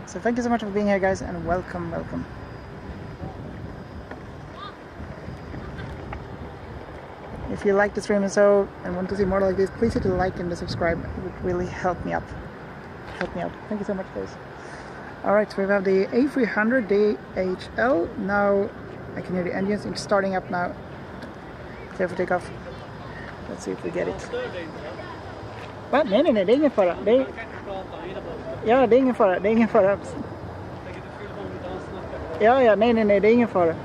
So thank you so much for being here, guys, and welcome, welcome. If you like the stream and so and want to see more like this, please hit the like and the subscribe. It would really help me out. Help me out. Thank you so much, guys. Alright, so we have the A300 DHL. Now I can hear the engines. It's starting up now. Clear for takeoff. Let's see if we get it. What? Nej, det är ingen fara. Ja, det är ingen fara. Det är ingen fara. Ja, nej, det är ingen fara.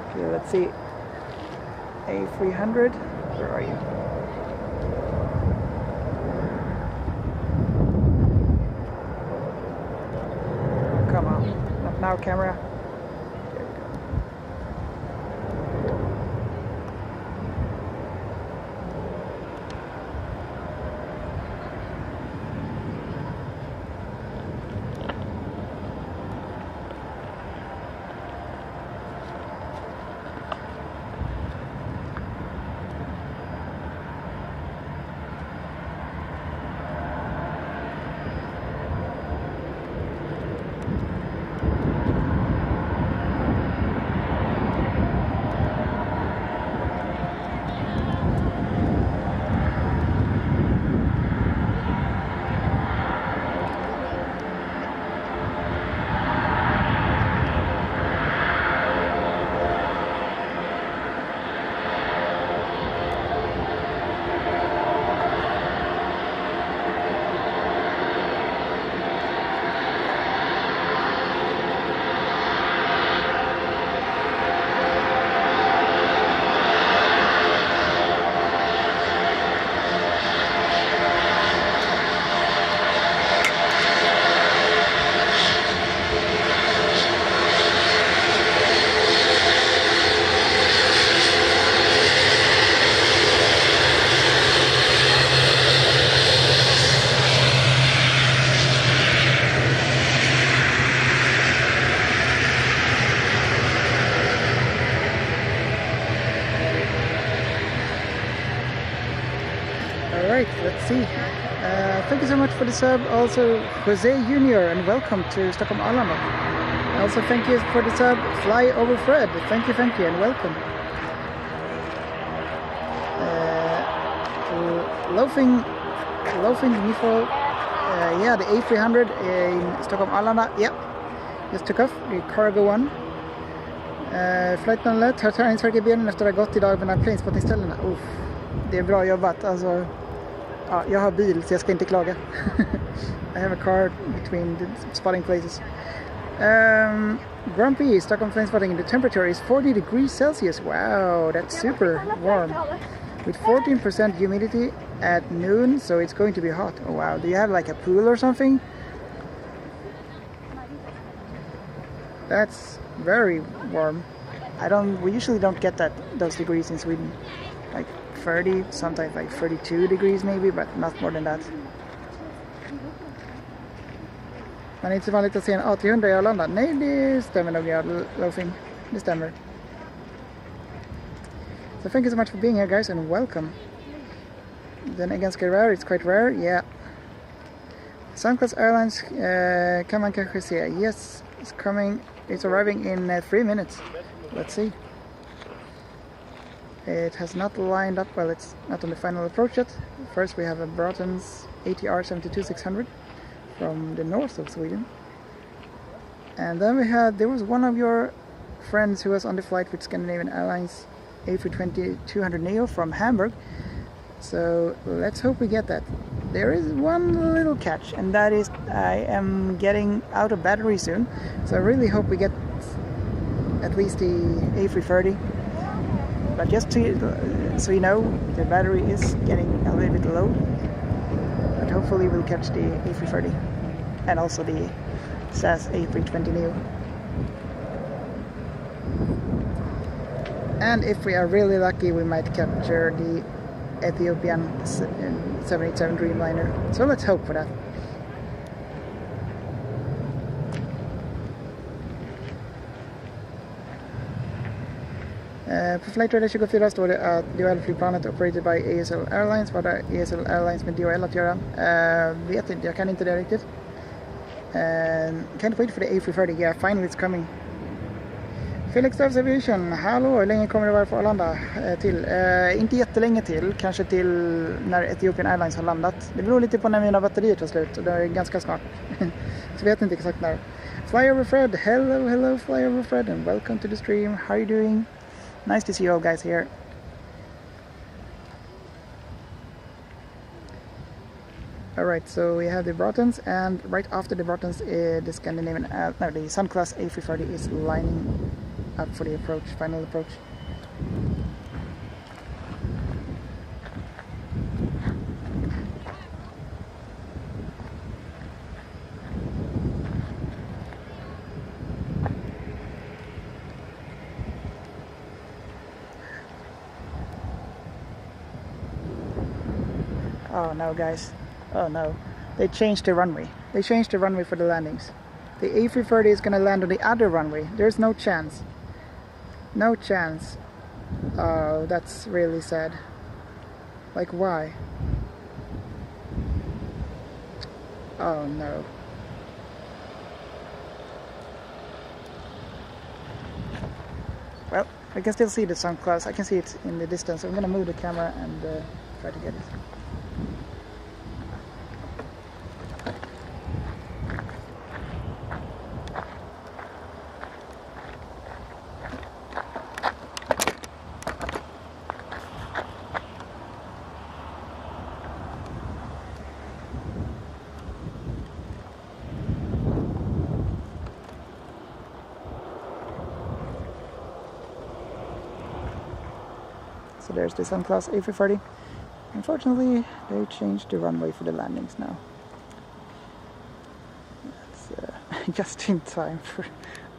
Okay, let's see. A300, where are you? Come on, not now, camera. Let's see. Thank you so much for the sub. Also, Jose Junior, and welcome to Stockholm Arlanda. Also, thank you for the sub. Fly over Fred. Thank you, and welcome. Loafing Nifo. Yeah, the A300 in Stockholm Arlanda. Yep, just took off. The cargo one. Flight 01, har träningsvärk i benen efter att ha gått idag med de här Planespotting-ställena. Det är bra jobbat. Alltså, ja, jag har bil så jag ska inte klaga. I have a car between the spotting places. Grand Prix, Stockholm Planespotting. The temperature is 40 degrees Celsius. Wow, that's super warm. With 14% humidity at noon, so it's going to be hot. Oh wow, do you have like a pool or something? That's very warm. We usually don't get those degrees in Sweden. Like 30, sometimes like 32 degrees maybe, but not more than that. Man är inte så vanligt att se en A300 i Arlanda. Nej, det stämmer nog, ja, Loafing. Det stämmer. So thank you so much for being here, guys, and welcome. Den är ganska rare, it's quite rare, yeah. Sunclass Airlines kan man kanske se. Yes, it's coming, it's arriving in 3 minutes. Let's see. It has not lined up, well, it's not on the final approach yet. First we have a Braathens ATR 72600 from the north of Sweden. And then there was one of your friends who was on the flight with Scandinavian Airlines A320-200 Neo from Hamburg. So let's hope we get that. There is one little catch, and that is I am getting out of battery soon. So I really hope we get at least the A330. But just so you know, the battery is getting a little bit low. But hopefully we'll catch the A330 and also the SAS A320 Neo. And if we are really lucky, we might capture the Ethiopian 787 Dreamliner. So let's hope for that. På flightradar 24 står det att DHL-flygplanet operated by ESL Airlines. Vad har ESL Airlines med DHL att göra? Vet inte, jag kan inte det riktigt. Can't wait for the A330, yeah, finally it's coming. Felix Aviation, hallå, hur länge kommer det vara för Arlanda till? Inte jättelänge till, kanske till när Ethiopian Airlines har landat. Det beror lite på när mina batterier tar slut och det är ganska snart. Så vet inte exakt när. Flyover Fred, hello Flyover Fred and welcome to the stream. How are you doing? Nice to see you all guys here. Alright, so we have the Braathens, and right after the Braathens, the Scandinavian, the Sun Class A330 is lining up for the approach, final approach. Oh no, guys. Oh no. They changed the runway. They changed the runway for the landings. The A330 is gonna land on the other runway. There's no chance. No chance. Oh, that's really sad. Like, why? Oh no. Well, I can still see the Sun Class. I can see it in the distance. I'm gonna move the camera and try to get it. So there's the Sun Class A330. Unfortunately, they changed the runway for the landings now. That's just in time for,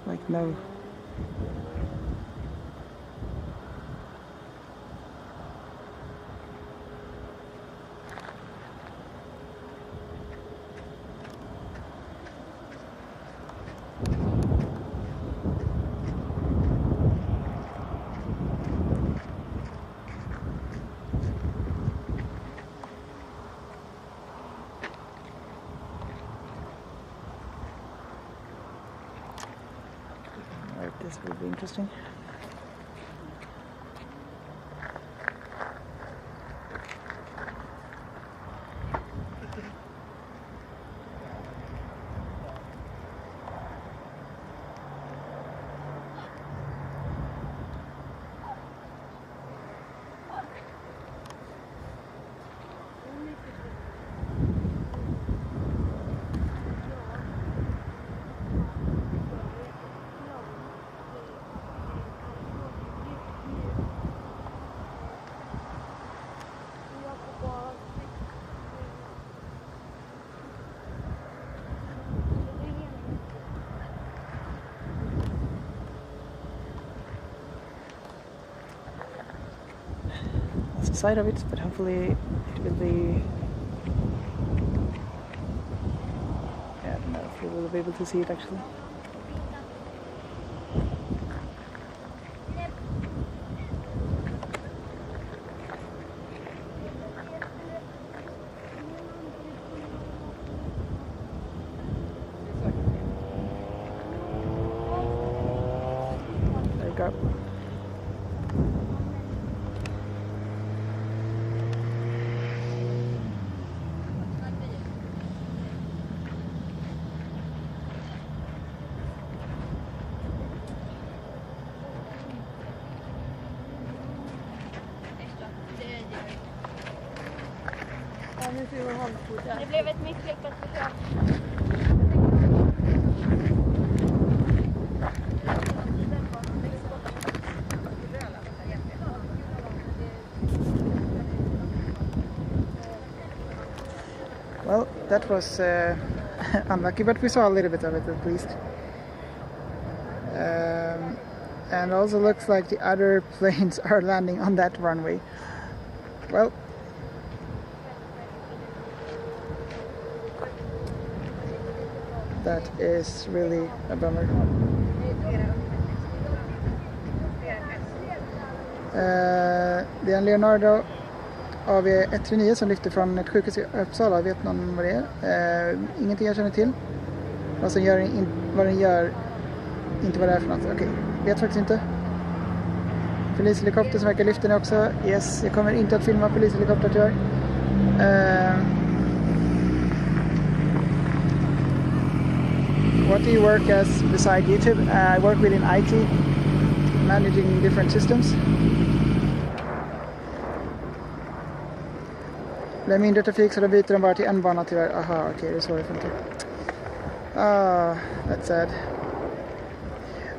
like, no. This will be interesting. That's the side of it, but hopefully it will be. Yeah, I don't know if we will be able to see it actually. There you go. Det blev ett misslyckat försök. Well, that was unlucky, but we saw a little bit of it at least. And also looks like the other planes are landing on that runway. Well, that is really a bummer. Det är en Leonardo AV139 som lyfter från ett sjukhus i Uppsala. Vet någon vad det är? Ingenting jag känner till. Vad den gör, inte vad det är för något. Okej, vet faktiskt inte. Polishelikopter som verkar lyfta nu också. Yes, jag kommer inte att filma polishelikopter tyvärr. What do you work as beside YouTube? I work within IT, managing different systems. Blir mindre trafik så då byter de bara till en bana tyvärr. Aha, okej, det är så det funkar. That's sad.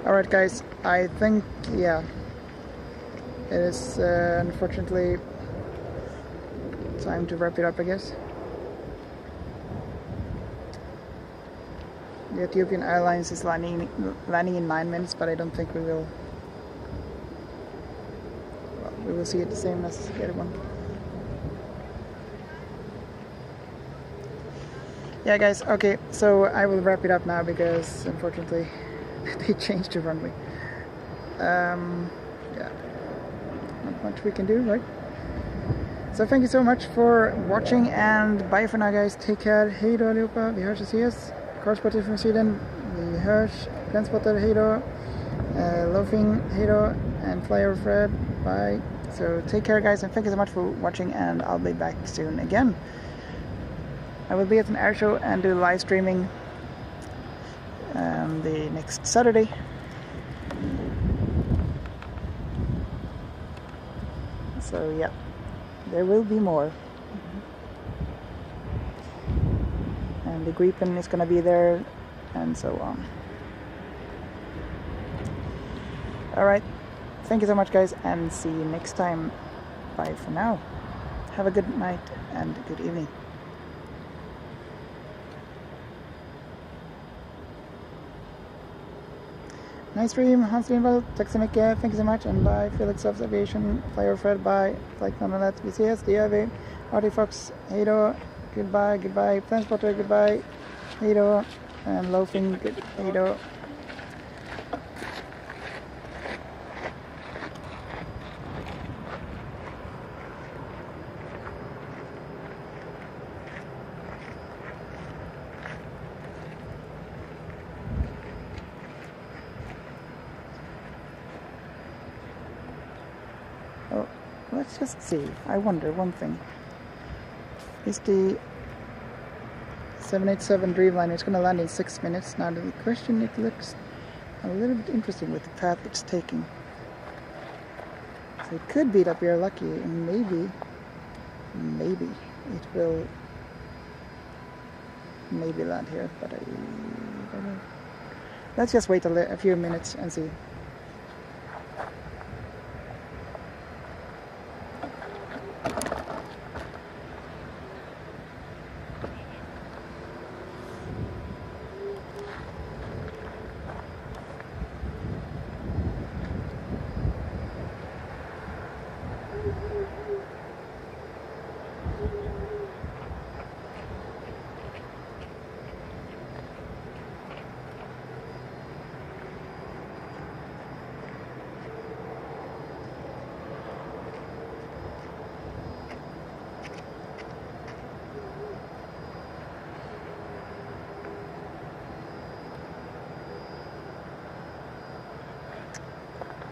Alright guys, I think, yeah, it is unfortunately time to wrap it up, I guess. The Ethiopian Airlines is landing in 9 minutes, but I don't think we will. Well, we will see it the same as the other one. Yeah, guys. Okay, so I will wrap it up now because unfortunately they changed the runway. Yeah, not much we can do, right? So thank you so much for watching and bye for now, guys. Take care. Hej då allihopa. Vi hörs och ses. Carspotting från Sweden. Vi hörs. Planespotter, hej då. Loafing, hej då. And Flyer Fred, bye. So take care, guys, and thank you so much for watching, and I'll be back soon again. I will be at an air show and do live streaming the next Saturday. So yeah, there will be more. And the Gripen is gonna be there, and so on. Alright, thank you so much, guys, and see you next time. Bye for now. Have a good night and good evening. Nice stream, Hans Lindvall, tack så mycket, thank you so much, and bye. Felix of Aviation, Flyer Fred, bye. Like nonetheless, vi ses, det gör vi. Artie Fox, hej då. Goodbye, goodbye. Planespotter, goodbye. Hej då. And Loafing, hej då. Oh, let's just see. I wonder one thing. Is the 787 Dreamliner, it's going to land in 6 minutes. Now the question, it looks a little bit interesting with the path it's taking. So it could be that we are lucky and maybe it will land here, but I don't know. Let's just wait a few minutes and see.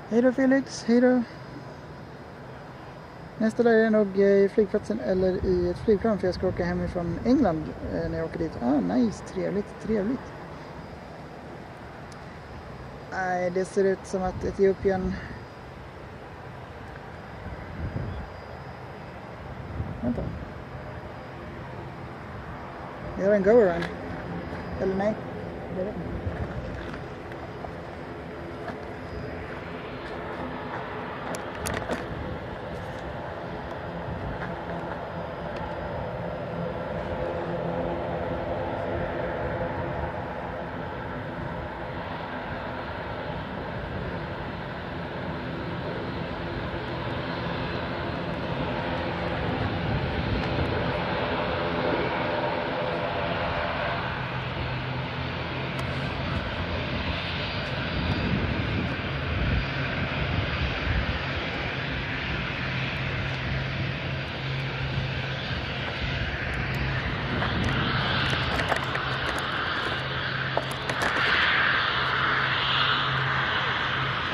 Hej då Felix, hej då. Nästa dag är det nog i flygplatsen eller i ett flygplan, för jag ska åka hemifrån England när jag åker dit. Nice, trevligt. Nej, det ser ut som att Etiopien... Vänta. Vi har en go-around. Eller nej? Det är det.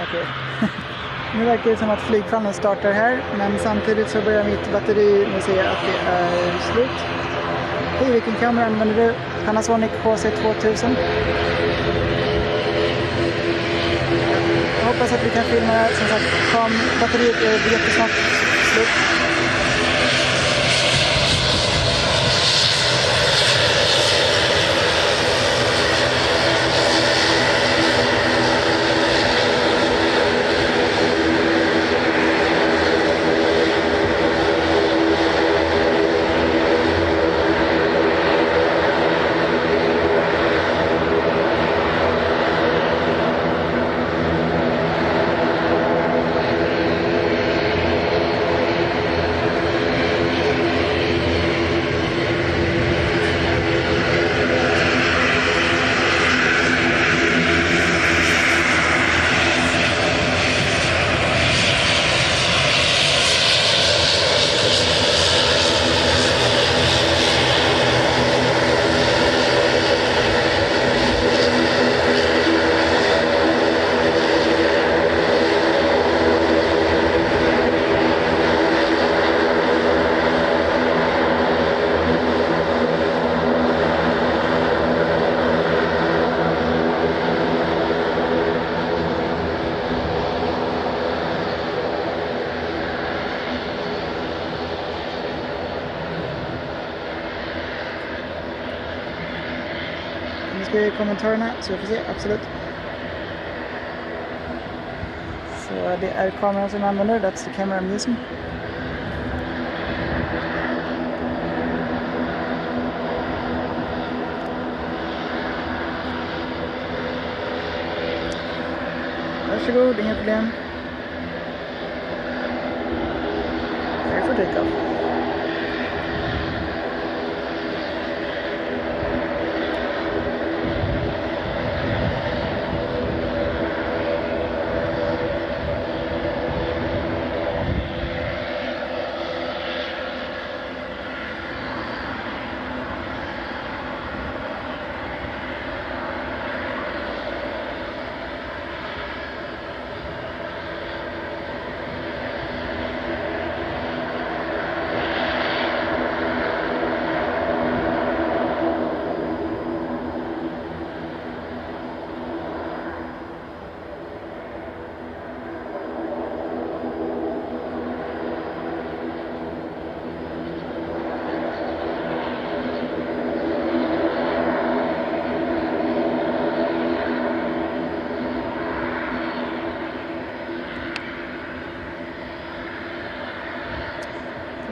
Okej. Nu verkar det som att flygplanen startar här, men samtidigt så börjar mitt batteri nu se att det är slut. Hej, vilken kamera använder du? Panasonic HC2000. Jag hoppas att vi kan filma det här. Som sagt, batteriet är jättesnart slut. I kommentarerna så jag får se, absolut. Så det är kameran som jag använder, that's the camera I'm using. Varsågod, inga problem. Här får takeoff.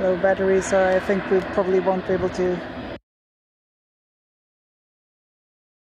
Low battery, so I think we probably won't be able to